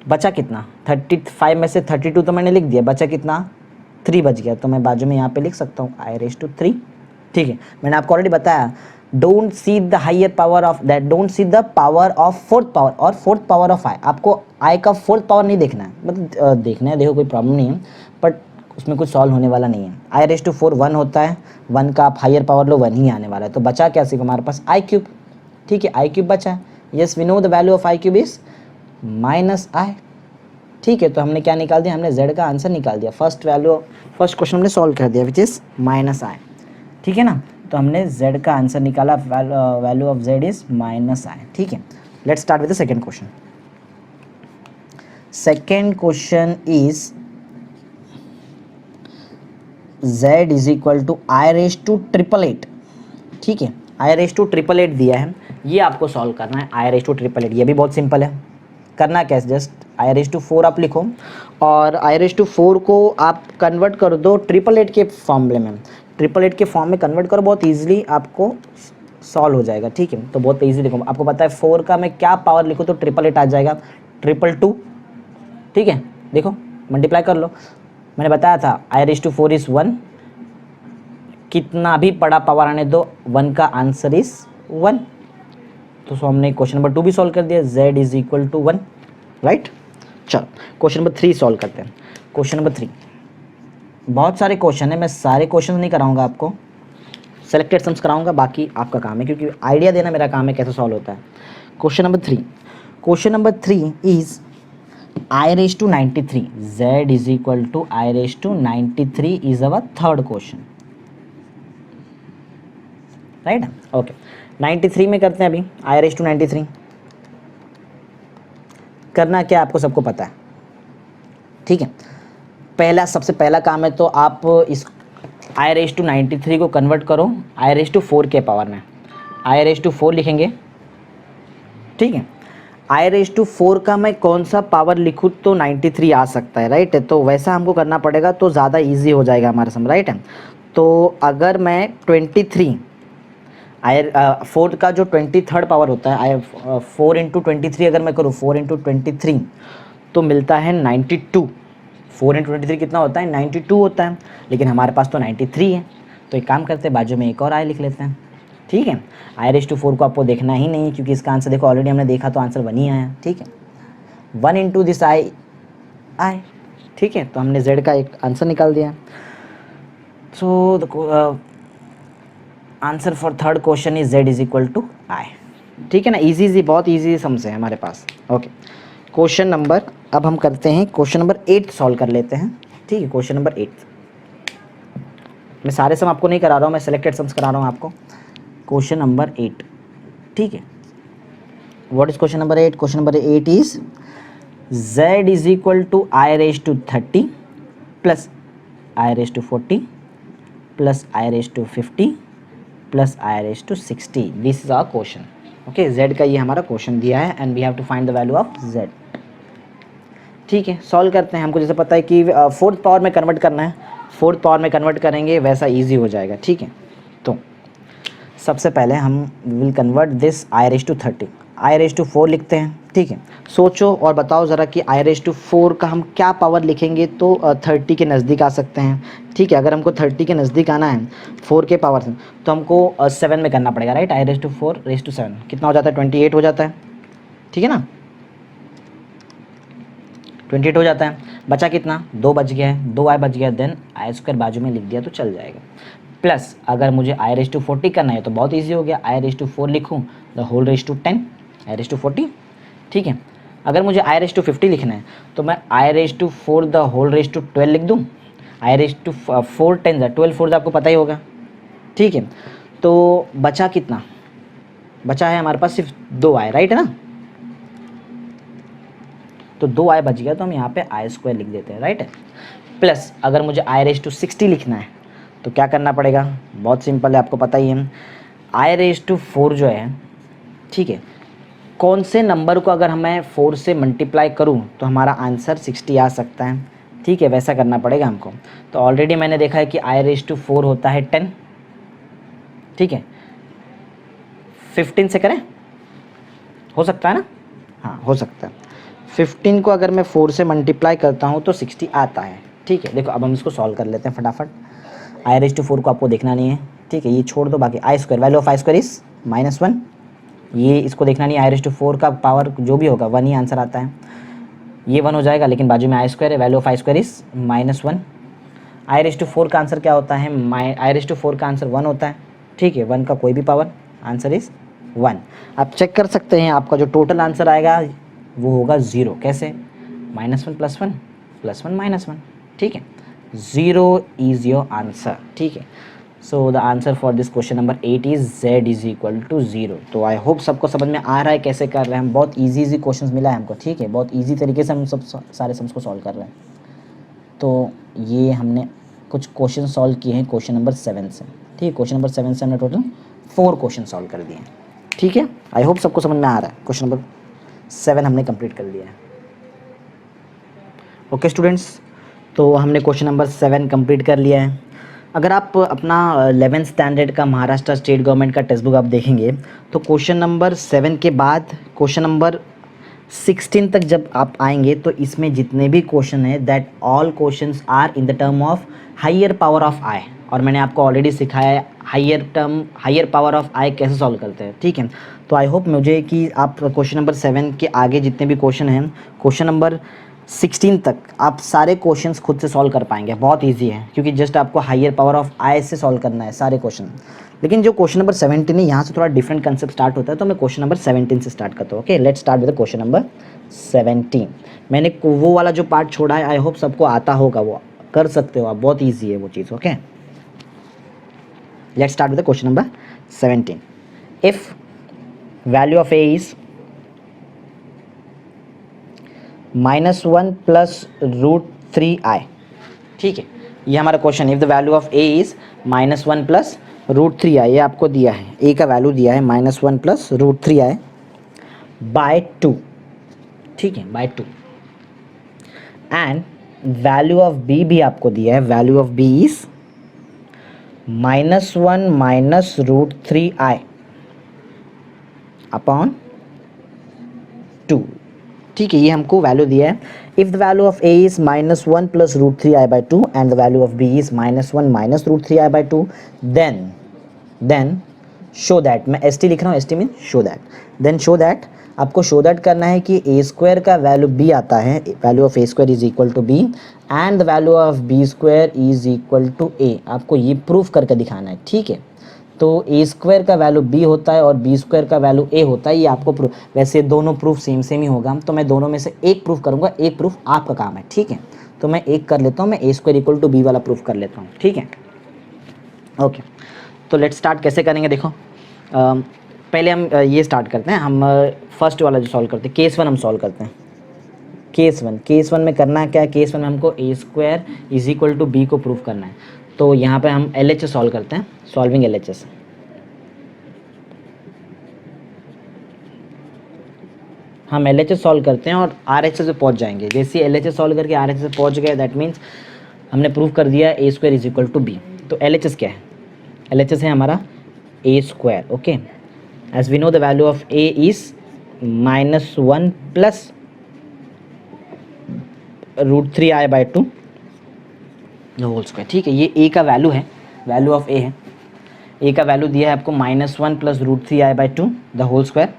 Speaker 1: बचा कितना, 35 में से 32 तो मैंने लिख दिया, बचा कितना, 3 बच गया। तो मैं बाजू में यहाँ पे लिख सकता हूँ i⁴, ठीक है। मैंने आपको ऑलरेडी बताया, don't see the higher power of that, don't see the power of fourth power और फोर्थ पावर ऑफ i। आपको i का फोर्थ पावर नहीं देखना है, मतलब देखना है, देखो कोई प्रॉब्लम नहीं है, बट उसमें कुछ सॉल्व होने वाला नहीं है। i⁴ 1 होता है, 1 का आप हायर पावर लो 1 ही आने वाला है। तो बचा क्या सिर्फ हमारे पास i³, ठीक है, i³ बचा है। Yes we know the value of i³ is -i, ठीक है। तो हमने क्या निकाल दिया, हमने z का आंसर निकाल दिया। फर्स्ट क्वेश्चन हमने सॉल्व कर दिया विच इज़ -i, ठीक है ना। तो हमने z का आंसर निकाला, value of z is -i, ठीक है। Let's start with the second question. Second question is z is equal to i⁸888, ठीक है। i⁸888 दिया है, ये आपको सॉल्व करना है। i⁸888 ये भी बहुत सिंपल है। करना क्या है, जस्ट i⁴ आप लिखो और i⁴ को आप कन्वर्ट कर दो 888 के फॉर्मूले में, 888 के फॉर्म में कन्वर्ट करो, बहुत इजीली आपको सॉल्व हो जाएगा, ठीक है। तो बहुत इजी लिखो, आपको पता है 4 का मैं क्या पावर लिखूँ तो 888 आ जाएगा, 222, ठीक है। देखो मल्टीप्लाई कर लो, मैंने बताया था i⁴ इज़ 1, कितना भी बड़ा पावर आने दो 1 का आंसर इज़ 1। तो हमने क्वेश्चन नंबर 2 भी सॉल्व कर दिया, z is equal to 1, right. चलो क्वेश्चन नंबर 3 सॉल्व करते हैं। क्वेश्चन नंबर 3, बहुत सारे क्वेश्चन है, मैं सारे क्वेश्चन नहीं कराऊंगा आपको, सेलेक्टेड सम्स कराऊंगा, बाकी आपका काम है, क्योंकि आइडिया देना मेरा काम है कैसे सॉल्व होता है। Question number 3, question number 3 is i⁻93, z is equal to i⁻93 is our third question, right. Okay 93 में करते हैं अभी, i⁻93 करना क्या आपको सबको पता है, ठीक है। सबसे पहला काम है तो आप इस i⁻93 को कन्वर्ट करो i⁴ के पावर में, i⁴ लिखेंगे, ठीक है। i⁴ का मैं कौन सा पावर लिखूँ तो 93 आ सकता है, राइट है। तो वैसा हमको करना पड़ेगा, तो ज़्यादा इजी हो जाएगा हमारे सामने, राइट है। तो अगर मैं 23 4 का जो 23rd पावर होता है, 4 × 23 अगर मैं करूँ, 4 × 23 तो मिलता है 92। 4 × 23 कितना होता है, 92 होता है, लेकिन हमारे पास तो 93 है। तो एक काम करते हैं, बाजू में एक और i लिख लेते हैं, ठीक है। i⁴ को आपको देखना ही नहीं, क्योंकि इसका आंसर देखो ऑलरेडी हमने देखा तो आंसर 1 ही आया, ठीक है। 1 × दिस i, ठीक है। तो हमने z का एक आंसर निकाल दिया। So the answer for third question is z is equal to i, ठीक है ना। इजी बहुत इजी सम्स है हमारे पास। ओके क्वेश्चन नंबर, अब हम करते हैं क्वेश्चन नंबर 8 सॉल्व कर लेते हैं, ठीक है। क्वेश्चन नंबर 8, मैं सारे सम आपको नहीं करा रहा हूँ, मैं सेलेक्टेड सम्स करा रहा हूँ आपको। क्वेश्चन नंबर 8, ठीक है। What is question number 8? Question number 8 is z is equal to i⁻30 plus i⁻40 plus i⁻50 plus i⁻60। This is our question, okay. z का ये हमारा क्वेश्चन दिया है and we have to find the value of z, ठीक है। Solve करते हैं। हमको जैसे पता है कि फोर्थ पावर में कन्वर्ट करना है, फोर्थ पावर में कन्वर्ट करेंगे वैसा इजी हो जाएगा, ठीक है। तो सबसे पहले हम will convert this i⁻30, i⁻4 लिखते हैं, ठीक है। सोचो और बताओ ज़रा कि i⁻4 का हम क्या पावर लिखेंगे तो 30 के नज़दीक आ सकते हैं, ठीक है। अगर हमको 30 के नज़दीक आना है 4 के पावर से, तो हमको 7 में करना पड़ेगा, राइट। i⁻4 कितना हो जाता है, 28 हो जाता है, ठीक है ना। 28 हो जाता है। बचा कितना, 2 बच गया है, 2i बच गया, देन i² बाजू में लिख दिया तो चल जाएगा। प्लस अगर मुझे i⁻40 करना है तो बहुत इजी हो गया, i⁻4 लिखूँ the whole raise to 10 i⁻40, ठीक है। अगर मुझे i⁻50 लिखना है तो मैं i⁻4 the whole raise to 12 लिख दूँ, i⁻4 10 12 4 आपको पता ही होगा, ठीक है। तो बचा कितना, बचा है हमारे पास सिर्फ 2i, राइट है ना। तो 2i बच गया, तो हम यहाँ पे i² लिख देते हैं, राइट है। प्लस अगर मुझे i⁻60 लिखना है तो क्या करना पड़ेगा, बहुत सिंपल है, आपको पता ही है। i⁻4 जो है, ठीक है, कौन से नंबर को अगर मैं 4 से मल्टीप्लाई करूं तो हमारा आंसर 60 आ सकता है, ठीक है। वैसा करना पड़ेगा हमको। तो ऑलरेडी मैंने देखा है कि i⁻4 होता है 10, ठीक है, 15 से करें, हो सकता है ना, हाँ हो सकता है। 15 को अगर मैं 4 से मल्टीप्लाई करता हूँ तो 60 आता है, ठीक है। देखो अब हम इसको सॉल्व कर लेते हैं फटाफट। i⁴ को आपको देखना नहीं है, ठीक है, ये छोड़ दो। बाकी i², value of i² is -1, ये इसको देखना नहीं है। i⁴ का पावर जो भी होगा 1 ही आंसर आता है, ये 1 हो जाएगा, लेकिन बाजू में i² है, value of i² is -1। i⁴ का आंसर क्या होता है, i⁴ का आंसर 1 होता है, ठीक है, 1 का कोई भी पावर, आंसर इज 1। आप चेक कर सकते हैं, आपका जो टोटल आंसर आएगा वो होगा 0। कैसे, -1 + 1 + 1 -1, ठीक है, 0 इज़ योर आंसर, ठीक है। सो the answer for this question number 8 is z = 0। तो आई होप सबको समझ में आ रहा है कैसे कर रहे हैं हम। बहुत इजी क्वेश्चन मिला है हमको, ठीक है, बहुत ईजी तरीके से हम सब सारे सम्स को सॉल्व कर रहे हैं। तो ये हमने कुछ क्वेश्चन सॉल्व किए हैं क्वेश्चन नंबर 7 से, ठीक है। क्वेश्चन नंबर 7 से हमने टोटल 4 क्वेश्चन सॉल्व कर दिए हैं, ठीक है। आई होप सबको समझ में आ रहा है। क्वेश्चन नंबर 7 हमने कंप्लीट कर लिया है। ओके स्टूडेंट्स, तो हमने क्वेश्चन नंबर 7 कंप्लीट कर लिया है। अगर आप अपना 11th स्टैंडर्ड का महाराष्ट्र स्टेट गवर्नमेंट का टेक्स्ट बुक आप देखेंगे तो क्वेश्चन नंबर 7 के बाद क्वेश्चन नंबर 16 तक जब आप आएंगे तो इसमें जितने भी क्वेश्चन है that all questions are in the term of higher power of i. और मैंने आपको ऑलरेडी सिखाया है हायर पावर ऑफ आई कैसे सॉल्व करते हैं, ठीक है। तो आई होप मुझे कि आप क्वेश्चन नंबर 7 के आगे जितने भी क्वेश्चन हैं क्वेश्चन नंबर 16 तक आप सारे क्वेश्चंस खुद से सॉल्व कर पाएंगे। बहुत इजी है, क्योंकि जस्ट आपको हायर पावर ऑफ आई से सॉल्व करना है सारे क्वेश्चन। लेकिन जो क्वेश्चन नंबर 17 है यहाँ से थोड़ा डिफरेंट कंसेप्ट स्टार्ट होता है, तो मैं क्वेश्चन नंबर 17 से स्टार्ट करता हूँ। Okay, let's start with question number 17। मैंने वो वाला जो पार्ट छोड़ा है आई होप सबको आता होगा, वो कर सकते हो आप, बहुत ईजी है वो चीज़। Okay, let's start with question number 17। If value of a is -1 + √3i, ठीक है, ये हमारा क्वेश्चन। If the value of a is -1 + √3i, ये आपको दिया है, ए का वैल्यू दिया है -1 + √3i बाय 2, ठीक है, by 2। And value of b भी आपको दिया है, value of b is -1 - √3i upon 2, ठीक है, ये हमको वैल्यू दिया है। If the value of a is -1 + √3i by 2 and the value of b is -1 - √3i by 2, then show that, मैं एस टी लिख रहा हूँ, S T mean show that, then show that, आपको शो दैट करना है कि a² का value b आता है, value of a² is equal to b and the value of b² is equal to a। आपको ये प्रूफ करके दिखाना है, ठीक है। तो a² का वैल्यू b होता है और b² का वैल्यू a होता है, ये आपको प्रूफ, वैसे दोनों प्रूफ सेम ही होगा, तो मैं दोनों में से एक प्रूफ करूँगा, एक प्रूफ आपका काम है, ठीक है। तो मैं एक कर लेता हूँ, मैं a² इक्वल टू b वाला प्रूफ कर लेता हूँ, ठीक है। ओके, तो लेट्स स्टार्ट। कैसे करेंगे देखो, पहले हम ये स्टार्ट करते हैं, हम फर्स्ट वाला जो सॉल्व करते हैं, केस 1 हम सॉल्व करते हैं। केस 1 में करना क्या है, केस 1 में हमको a² is equal to b को प्रूफ करना है। तो यहाँ पे हम LHS सॉल्व करते हैं, सॉल्विंग LHS। हम LHS सॉल्व करते हैं और RHS पे पहुँच जाएंगे। जैसे ही LHS सॉल्व करके RHS पे पहुँच गए, दैट मीन्स हमने प्रूफ कर दिया a² is equal to b। तो LHS क्या है, LHS है हमारा a²। Okay, as we know the value of a is -1 + √3i by 2 the whole square, ठीक है। ये a का वैल्यू है, वैल्यू ऑफ a है, a का वैल्यू दिया है आपको -1 + √3i by 2 the whole square.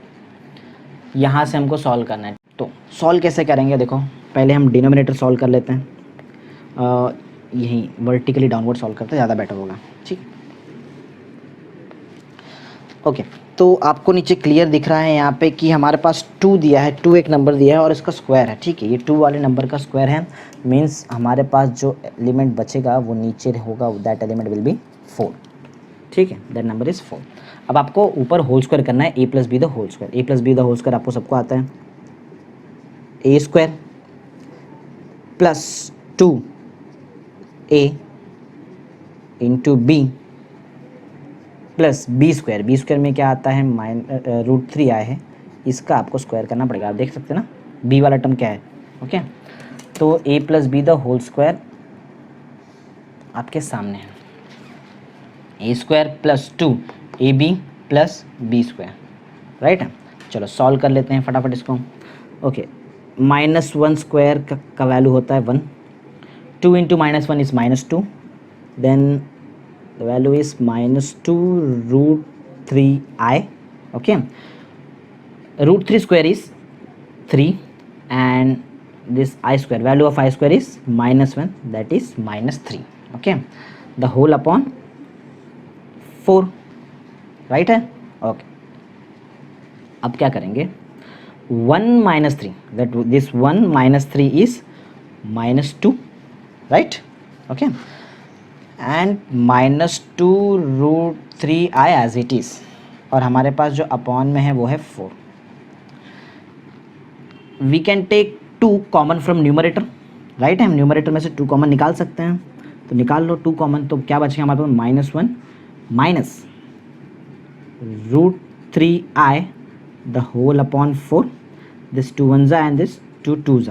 Speaker 1: यहाँ से हमको सॉल्व करना है। तो सॉल्व कैसे करेंगे देखो, पहले हम डिनोमिनेटर सॉल्व कर लेते हैं, यहीं वर्टिकली डाउनवर्ड सॉल्व करते हैं, ज़्यादा बेटर होगा, ठीक। ओके, तो आपको नीचे क्लियर दिख रहा है यहाँ पे कि हमारे पास 2 दिया है, 2 एक नंबर दिया है और इसका स्क्वायर है, ठीक है। ये 2 वाले नंबर का स्क्वायर है, मीन्स हमारे पास जो एलिमेंट बचेगा वो नीचे होगा, दैट एलिमेंट विल बी 4, ठीक है, दैट नंबर इज़ 4। अब आपको ऊपर होल स्क्वायर करना है, a + b the whole square. a + b the whole square आपको सबको आता है, a² + 2a into b plus b² में क्या आता है, √3i है, इसका आपको स्क्वायर करना पड़ेगा। आप देख सकते हैं ना b वाला टर्म क्या है। ओके, तो a + b the whole square आपके सामने है, a² + 2 a b plus b square, right है। चलो सॉल्व कर लेते हैं फटाफट इसको। ओके, -1 स्क्वायर का वैल्यू होता है 1, 2 into -1 is -2, then the value is -2√3i, okay. √3 square is 3 and this I square, value of I square is -1, that is -3, okay, the whole upon 4, right है, okay। अब क्या करेंगे, 1 - 3, that this 1 - 3 is -2, right, okay, and -2√3i as it is, और हमारे पास जो upon में है वो है 4। We can take 2 common from numerator, right है, हम न्यूमरेटर में से 2 कॉमन निकाल सकते हैं, तो निकाल लो 2 कॉमन, तो क्या बचेगा हमारे पास, -1 minus √3i the whole upon 4, this 2 1s and this 2 2s,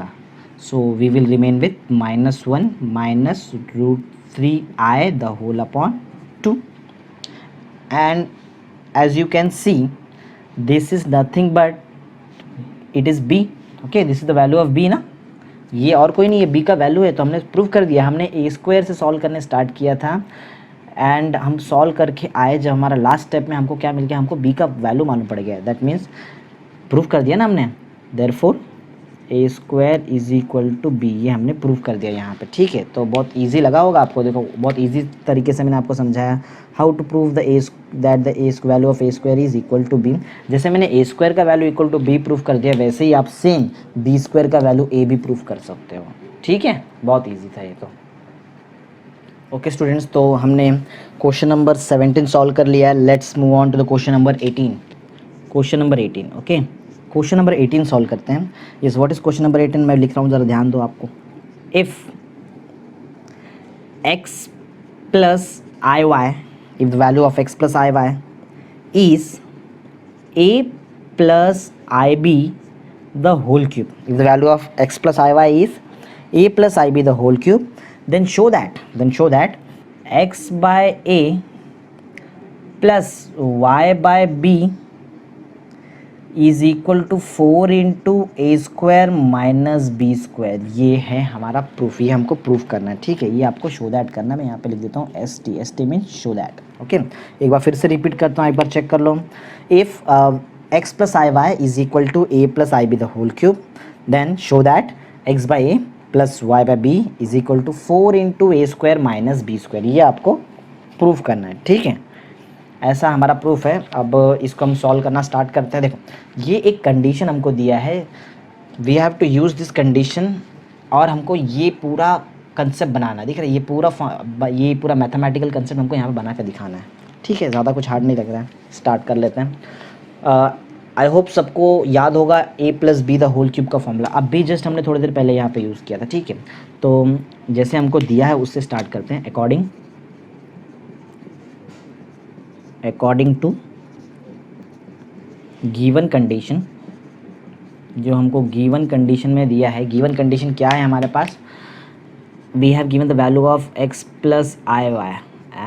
Speaker 1: so we will remain with -1 minus √3i the whole upon 2, and as you can see this is nothing but it is b, okay, this is the value of b ना, ये और कोई नहीं है, b का value है, तो हमने प्रूव कर दिया। हमने ए स्क्वायर से सॉल्व करने स्टार्ट किया था एंड हम सॉल्व करके आए, जब हमारा लास्ट स्टेप में हमको क्या मिल गया, हमको b का वैल्यू मालूम पड़ गया, दैट मीन्स प्रूव कर दिया ना हमने, therefore a square is equal to b, ये हमने प्रूव कर दिया यहाँ पे, ठीक है। तो बहुत इजी लगा होगा आपको, देखो बहुत इजी तरीके से मैंने आपको समझाया how to prove the the a value of a square is equal to b. जैसे मैंने ए स्क्वायर का value equal to b prove कर दिया, वैसे ही आप सेम बी स्क्वायर का वैल्यू ए भी प्रूव कर सकते हो, ठीक है, बहुत ईजी था ये तो। ओके स्टूडेंट्स, तो हमने क्वेश्चन नंबर 17 सॉल्व कर लिया है। Let's move on to the question number 18। Question number 18, okay, question number 18 solve करते हैं। Yes, what is question number 18, मैं लिख रहा हूँ, ज़रा ध्यान दो आपको। If x plus i y, if the value of x plus i y is a plus i b the whole cube, if the value of x plus i y is a plus i b the whole cube, then show that x by a plus y by b is equal to 4 into a square minus b square। ये है हमारा proof, ये हमको proof करना है, ठीक है, ये आपको शो दैट करना है। मैं यहाँ पे लिख देता हूँ S t means show that, okay. एक बार फिर से रिपीट करता हूँ, एक बार चेक कर लो। If x plus i y is equal to a plus i b the whole cube, then show that x by a plus y by b is equal to 4 into a square minus b square, ये आपको proof करना है, ठीक है। ऐसा हमारा proof है। अब इसको हम सॉल्व करना स्टार्ट करते हैं। देखो, ये एक कंडीशन हमको दिया है, we have to use this condition, और हमको ये पूरा कंसेप्ट बनाना है, दिख रहा है, ये पूरा मैथमेटिकल कंसेप्ट हमको यहाँ पे बना कर दिखाना है, ठीक है। ज़्यादा कुछ हार्ड नहीं लग रहा है, स्टार्ट कर लेते हैं। आई होप सबको याद होगा a plus b the whole cube का फॉर्मूला, अब भी जस्ट हमने थोड़ी देर पहले यहाँ पे यूज़ किया था, ठीक है। तो जैसे हमको दिया है उससे स्टार्ट करते हैं। अकॉर्डिंग टू गिवन कंडीशन, जो हमको गिवन कंडीशन में दिया है, गिवन कंडीशन क्या है हमारे पास, we have given the value of x plus i y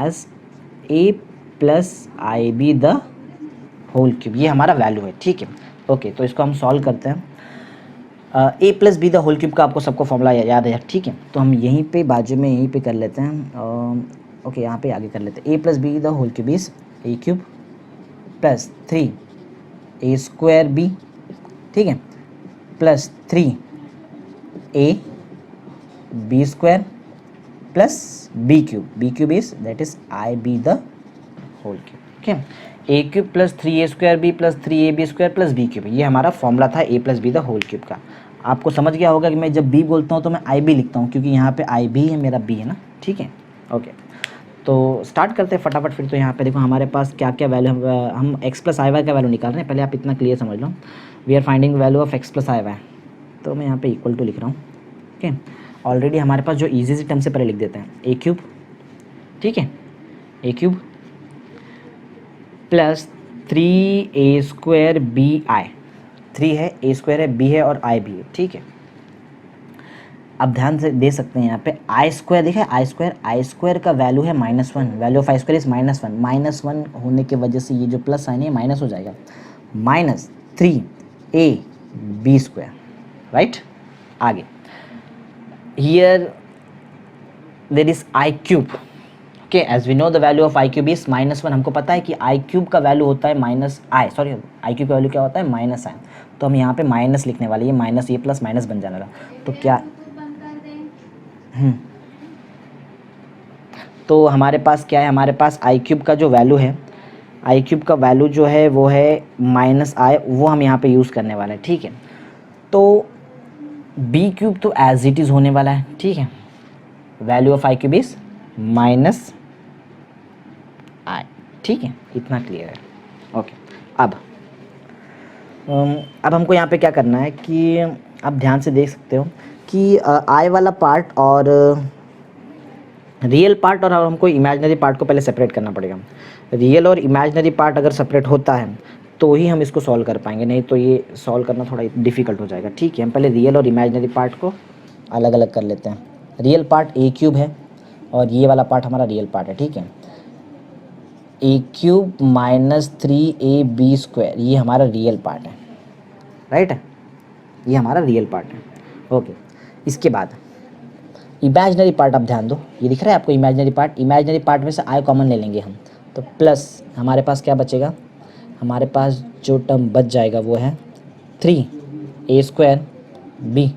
Speaker 1: as a plus i b the whole cube, ये हमारा वैल्यू है, ठीक है। ओके, तो इसको हम सॉल्व करते हैं। a plus b the whole cube का आपको सबको फॉर्मूला याद है, ठीक है। तो हम यहीं पे बाजू में यहीं पे कर लेते हैं, ओके, यहाँ पे आगे कर लेते हैं। a plus b the whole cube is a cube plus 3a square b, ठीक है, plus 3a b square plus b cube is that is i b the whole cube, okay. A cube plus 3a square b plus 3ab square plus b cube, ये हमारा formula था a plus b the whole cube का। आपको समझ गया होगा कि मैं जब b बोलता हूँ तो मैंib लिखता हूँ, क्योंकि यहाँ पे ib है, मेरा b है ना, ठीक है। ओके, तो स्टार्ट करते हैं फटाफट फिर। तो यहाँ पे देखो हमारे पास क्या क्या वैल्यू, हम x प्लस आई वाई का वैल्यू निकाल रहे हैं। पहले आप इतना क्लियर समझ लो, we are finding value of x plus i y, तो मैं यहाँ पे इक्वल टू लिख रहा हूँ, ओके। ऑलरेडी हमारे पास जो ईजी सी टर्म से पहले लिख देते हैं, a क्यूब, ठीक है, a cube plus 3a square b i, 3 है, a स्क्वायर है, b है और i भी है, ठीक है। अब ध्यान से दे सकते हैं यहाँ पे आई स्क्वायर, देखा है आई स्क्वायर का वैल्यू है -1, value of i square is -1 होने की वजह से ये जो प्लस साइन है माइनस हो जाएगा, -3ab², राइट। आगे here there is i cube, okay, as we know the value of i cube is -1, हमको पता है कि आई क्यूब का वैल्यू होता है आई क्यूब का वैल्यू क्या होता है -i, तो हम यहाँ पे माइनस लिखने वाले, ये माइनस ये प्लस माइनस बन जाने वाला, तो क्या तो हमारे पास क्या है, हमारे पास आई क्यूब का जो वैल्यू है, आई क्यूब का वैल्यू जो है वो है -i, वो हम यहाँ पे यूज़ करने वाले हैं, ठीक है। तो बी क्यूब तो एज इट इज़ होने वाला है, ठीक है, value of i cube is -i, ठीक है, इतना क्लियर है, ओके। अब हमको यहाँ पे क्या करना है कि आप ध्यान से देख सकते हो कि आई वाला पार्ट और रियल पार्ट और हमको इमेजिनरी पार्ट को पहले सेपरेट करना पड़ेगा। रियल और इमेजिनरी पार्ट अगर सेपरेट होता है तो ही हम इसको सॉल्व कर पाएंगे, नहीं तो ये सॉल्व करना थोड़ा डिफ़िकल्ट हो जाएगा, ठीक है। हम पहले रियल और इमेजिनरी पार्ट को अलग अलग कर लेते हैं। रियल पार्ट ए क्यूब है और ये वाला पार्ट हमारा रियल पार्ट है, ठीक है। ए क्यूब -3ab², ये हमारा रियल पार्ट है, राइट है, ये हमारा रियल पार्ट है, ओके। इसके बाद इमेजिनरी पार्ट, आप ध्यान दो, ये दिख रहा है आपको इमेजिनरी पार्ट में से आई कॉमन ले लेंगे हम, तो प्लस हमारे पास क्या बचेगा, हमारे पास जो टर्म बच जाएगा वो है 3a² b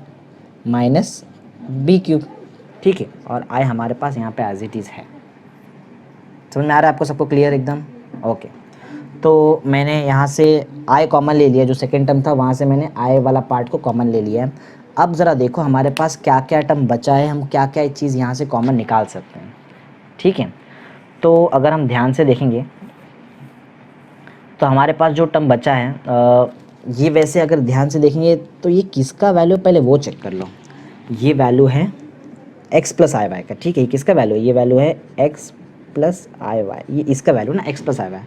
Speaker 1: -b³, ठीक है, और आई हमारे पास यहाँ पे एज इट इज़ है। समझ में आ रहा है आपको, सबको क्लियर एकदम, ओके। तो मैंने यहाँ से आई कॉमन ले लिया, जो सेकेंड टर्म था वहाँ से मैंने आई वाला पार्ट को कॉमन ले लिया है। अब ज़रा देखो हमारे पास क्या क्या टर्म बचा है, हम क्या क्या चीज़ यहाँ से कॉमन निकाल सकते हैं, ठीक है। तो अगर हम ध्यान से देखेंगे तो हमारे पास जो टर्म बचा है, ये वैसे अगर ध्यान से देखेंगे तो ये किसका वैल्यू, पहले वो चेक कर लो। ये वैल्यू है x + iy का, ठीक है। ये किसका वैल्यू है, ये वैल्यू है x + iy, ये इसका वैल्यू ना x + iy।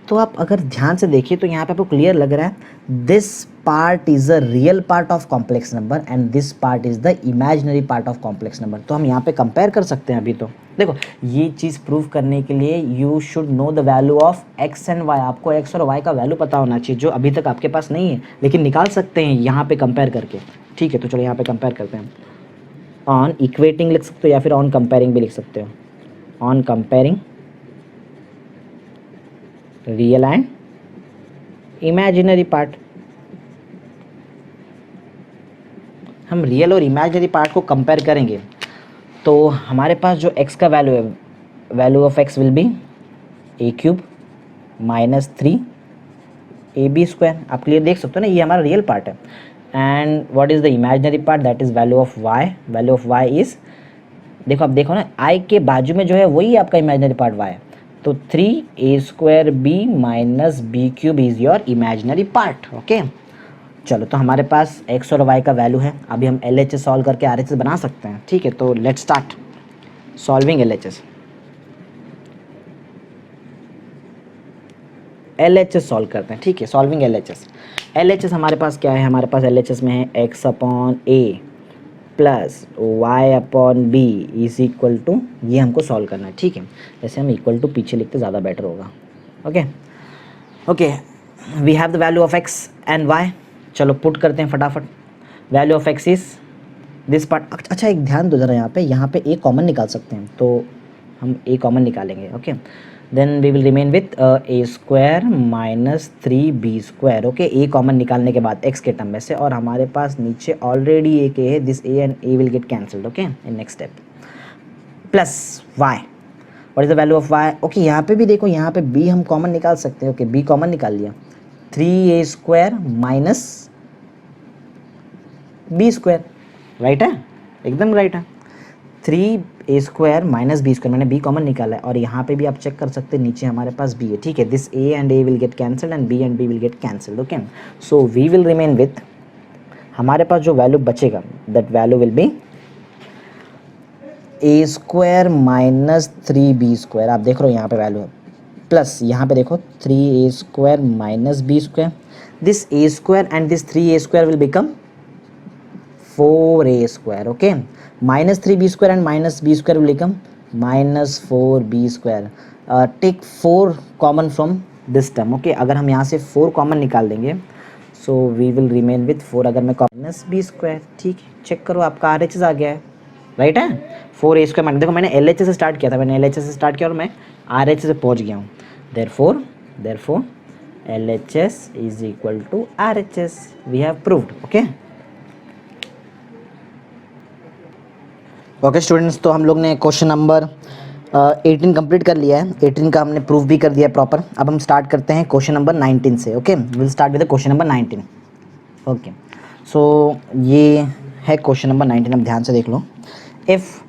Speaker 1: तो आप अगर ध्यान से देखिए तो यहाँ पे आपको क्लियर लग रहा है, this part is a real part of complex number and this part is the imaginary part of complex number. तो हम यहाँ पे कंपेयर कर सकते हैं। अभी तो देखो, ये चीज़ प्रूव करने के लिए you should know the value of x and y, आपको x और y का वैल्यू पता होना चाहिए, जो अभी तक आपके पास नहीं है, लेकिन निकाल सकते हैं यहाँ पे कंपेयर करके, ठीक है। तो चलो यहाँ पे कंपेयर करते हैं। ऑन इक्वेटिंग लिख सकते हो या फिर ऑन कंपेयरिंग भी लिख सकते हो। On comparing real and imaginary part, हम रियल और इमेजिनरी पार्ट को कंपेयर करेंगे तो हमारे पास जो x का वैल्यू है, value of x will be a³ -3ab²। आप क्लियर देख सकते हो ना, ये हमारा रियल पार्ट है। And what is the imaginary part, that is value of y, value of y is, देखो आप देखो ना, i के बाजू में जो है वही आपका इमेजिनरी पार्ट y है, तो 3a² b -b³ is your imaginary part, okay. चलो, तो हमारे पास x और y का वैल्यू है। अभी हम LHS सॉल्व करके RHS बना सकते हैं, ठीक है। तो let's start solving LHS। LHS solve करते हैं, ठीक है। सॉल्विंग LHS हमारे पास क्या है, हमारे पास LHS में है x/a + y/b = ये हमको सॉल्व करना है, ठीक है। जैसे हम इक्वल टू पीछे लिखते ज़्यादा बेटर होगा, okay. We have the value of x and y। चलो पुट करते हैं फटाफट। Value of x is this part. अच्छा, एक ध्यान दो ज़रा, यहाँ पे a कॉमन निकाल सकते हैं, तो हम a कॉमन निकालेंगे, okay. Then we will remain with a² -3b², okay. a common निकालने के बाद x के टर्म में से, और हमारे पास नीचे ऑलरेडी एक a है, this a and a will get cancelled, okay, in next step. Plus y, what is the value of y, okay. यहाँ पे भी देखो, यहाँ पे b हम कॉमन निकाल सकते हैं, ओके। b कॉमन निकाल लिया, 3a² -b², राइट है, एकदम राइट है। 3a² -b², मैंने b कॉमन निकाला है, और यहाँ पे भी आप चेक कर सकते हैं, नीचे हमारे पास b है, ठीक है। This a and a will get cancelled and b and b will get cancelled, okay. So we will remain with, हमारे पास जो वैल्यू बचेगा, that value will B a² -3b²। आप देख रहे हो यहाँ पे वैल्यू है, प्लस यहाँ पे देखो 3a² -b²। This a² and this 3a² will become 4a². Okay, -3b² and -b² will become -4b². Take 4 common from this term. Okay, अगर हम यहाँ से 4 कॉमन निकाल देंगे so we will remain with 4. अगर मैं -b². ठीक है, चेक करो आपका RHS आ गया है, राइट है. 4a². देखो मैंने LHS से स्टार्ट किया था, मैंने LHS से स्टार्ट किया और मैं RHS से पहुँच गया हूँ. therefore LHS is equal to RHS. we have proved. Okay students, तो हम लोग ने क्वेश्चन नंबर 18 कंप्लीट कर लिया है. 18 का हमने प्रूफ भी कर दिया है प्रॉपर. अब हम स्टार्ट करते हैं क्वेश्चन नंबर 19 से. Okay, will start with question number 19. Okay, so ये है क्वेश्चन नंबर 19. अब ध्यान से देख लो. If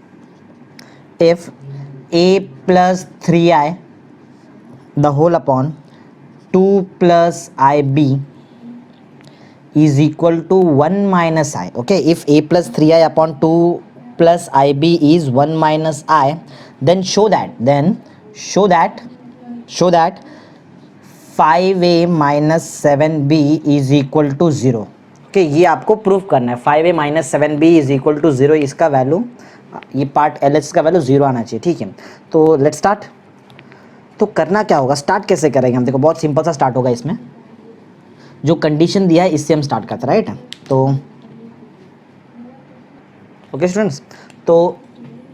Speaker 1: a + 3i the whole upon 2 + ib is equal to 1 - I. Okay, if a + 3i upon 2 + ib is 1 - I, then show that 5a - 7b is equal to 0. Okay, ये आपको proof करना है. 5a - 7b is equal to 0. इसका value, ये part LHS का value 0 आना चाहिए. ठीक है, तो लेट्स स्टार्ट. तो करना क्या होगा, स्टार्ट कैसे करेंगे हम. देखो बहुत सिंपल सा स्टार्ट होगा. इसमें जो कंडीशन दिया है इससे हम स्टार्ट करते हैं, राइट. तो ओके स्टूडेंट्स, तो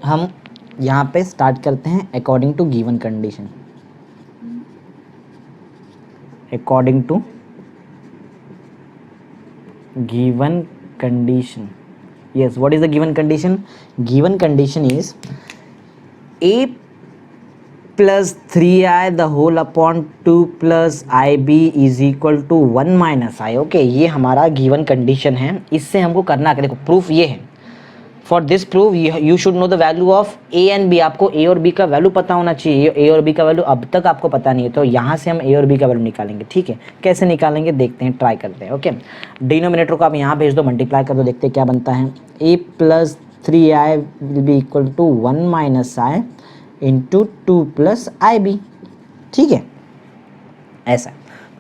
Speaker 1: हम यहाँ पे स्टार्ट करते हैं according to given condition. According to given condition. yes, what is the given condition? given condition is a + 3i the whole upon 2 + ib is equal to 1 - I. Okay, ये हमारा given condition है. इससे हमको करना है, देखो प्रूफ ये है. For this proof you should know the value of a and b. आपको a और b का वैल्यू पता होना चाहिए. a और b का वैल्यू अब तक आपको पता नहीं है, तो यहाँ से हम a और b का वैल्यू निकालेंगे. ठीक है, कैसे निकालेंगे देखते हैं, ट्राई करते हैं. ओके, डिनोमिनेटर को आप यहाँ भेज दो, मल्टीप्लाई कर दो, देखते हैं क्या बनता है. a + 3i will be equal to 1 - I into 2 + ib. ठीक है, ऐसा.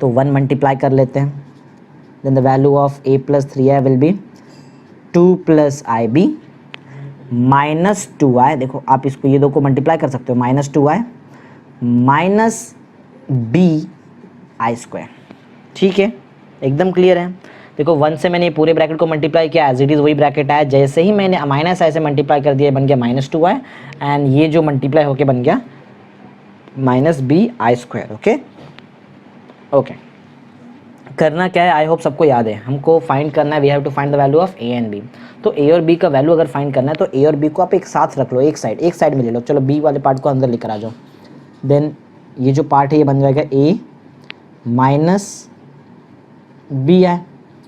Speaker 1: तो 1 मल्टीप्लाई कर लेते हैं. Then the value of a + 3i will be 2 + ib -2i. देखो आप इसको ये दो को मल्टीप्लाई कर सकते हो. -2i -bi². ठीक है, एकदम क्लियर है. देखो 1 से मैंने पूरे ब्रैकेट को मल्टीप्लाई किया, एज इट इज़ वही ब्रैकेट आया. जैसे ही मैंने -i से मल्टीप्लाई कर दिया, बन गया -2i. एंड ये जो मल्टीप्लाई होके बन गया -bi². ओके, करना क्या है, आई होप सबको याद है. हमको फाइंड करना है, we have to find the value of a and b. तो a और b का वैल्यू अगर फाइंड करना है तो a और b को आप एक साथ रख लो, एक साइड में ले लो. चलो b वाले पार्ट को अंदर लेकर आ जाओ. देन ये जो पार्ट है ये बन जाएगा a - bi.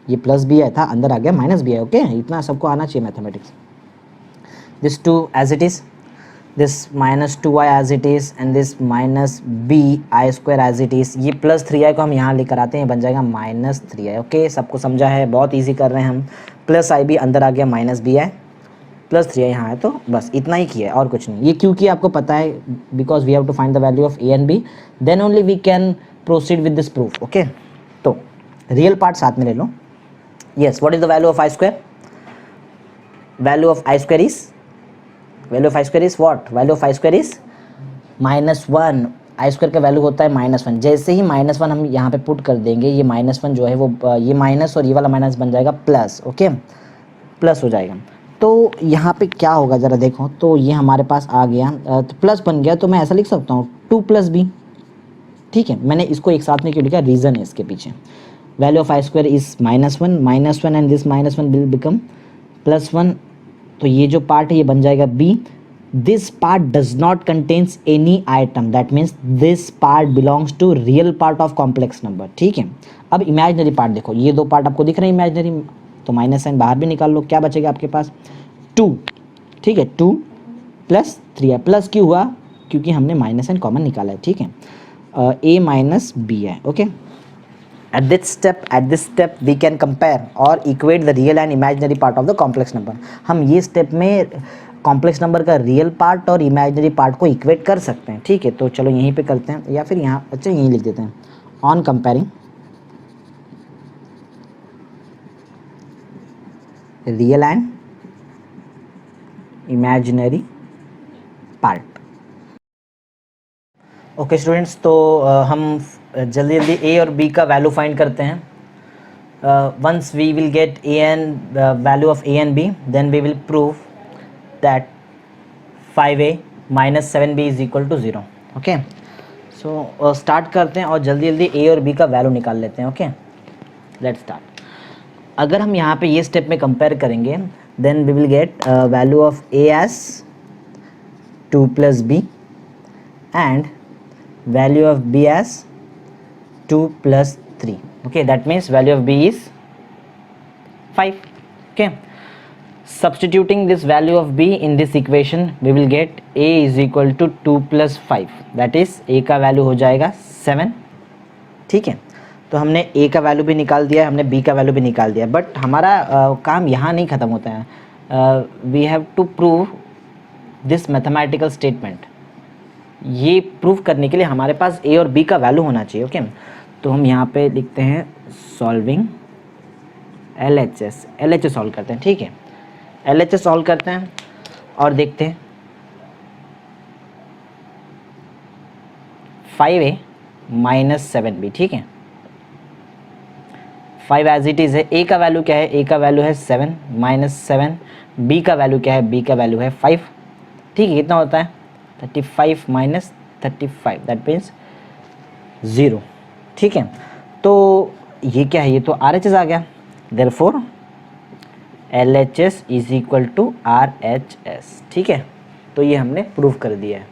Speaker 1: ये +bi था, अंदर आ गया -bi. ओके, इतना सबको आना चाहिए mathematics. This 2 as it is, this -2i as it is and this -bi² as it is. ये +3i को हम यहाँ लेकर आते हैं, बन जाएगा -3i. ओके, सबको समझा है, बहुत इजी कर रहे हैं हम. +ib अंदर आ गया, -bi +3i यहाँ है, तो बस इतना ही किया है और कुछ नहीं. ये क्योंकि आपको पता है, because we have to find the value of a and b, then only we can proceed with this proof. Okay, तो रियल पार्ट साथ में ले लो. Yes, what is the value of i²? Value of i² is what? Value of i² is -1. i² का value होता है -1. जैसे ही -1 हम यहाँ पे पुट कर देंगे, ये -1 जो है वो ये माइनस और ये वाला माइनस बन जाएगा प्लस. ओके, प्लस हो जाएगा. तो यहाँ पे क्या होगा ज़रा देखो. तो ये हमारे पास आ गया, तो प्लस बन गया. तो मैं ऐसा लिख सकता हूँ 2 + b. ठीक है, मैंने इसको एक साथ में क्यों लिखा, रीज़न है इसके पीछे. Value of i² is -1 and this -1 will become +1. तो ये जो पार्ट है ये बन जाएगा b. This part does not contains any item, that means this part belongs to real part of complex number. ठीक है, अब इमेजिनरी पार्ट देखो, ये दो पार्ट आपको दिख रहे हैं इमेजिनरी, तो माइनस साइन बाहर भी निकाल लो. क्या बचेगा आपके पास? 2. ठीक है, 2 + 3 है. प्लस क्यों हुआ? क्योंकि हमने माइनस साइन कॉमन निकाला है. ठीक है, a - b है. Okay, At this step we can compare or equate the real and imaginary part of the complex number. हम ये स्टेप में कॉम्प्लेक्स नंबर का रियल पार्ट और इमेजिनरी पार्ट को इक्वेट कर सकते हैं. ठीक है, तो चलो यहीं पे करते हैं, या फिर यहाँ अच्छा यहीं लिख देते हैं. On comparing real and imaginary part. Okay students, तो हम जल्दी जल्दी ए और बी का वैल्यू फाइंड करते हैं। Once we will get a and value of a and b, then we will prove that 5a minus 7b is equal to 0। Okay, so start करते हैं और जल्दी जल्दी ए और बी का वैल्यू निकाल लेते हैं। Okay, let's start. अगर हम यहाँ पे ये स्टेप में कंपेयर करेंगे, then we will get value of a as 2 plus b and value of b as 2 plus 3. Okay, that means value of b is 5. Okay, substituting this value of b in this equation, we will get a is equal to 2 plus 5, that is a का value हो जाएगा 7। ठीक है, तो हमने a का value भी निकाल दिया, हमने b का वैल्यू भी निकाल दिया, बट हमारा काम यहाँ नहीं ख़त्म होता है। We have to prove this mathematical statement. ये प्रूव करने के लिए हमारे पास ए और बी का वैल्यू होना चाहिए। ओके, तो हम यहाँ पे लिखते हैं सॉल्विंग LHS सॉल्व करते हैं। ठीक है, LHS सॉल्व करते हैं और देखते हैं 5a माइनस 7b। ठीक है, 5 एज इट इज़ है। a का वैल्यू क्या है? a का वैल्यू है 7 माइनस 7। b का वैल्यू क्या है? b का वैल्यू है 5। ठीक है, कितना होता है? 35 माइनस 35, दैट मीन्स 0। ठीक है, तो ये क्या है? ये तो RHS आ गया, therefore LHS is equal to RHS। ठीक है, तो ये हमने प्रूव कर दिया है।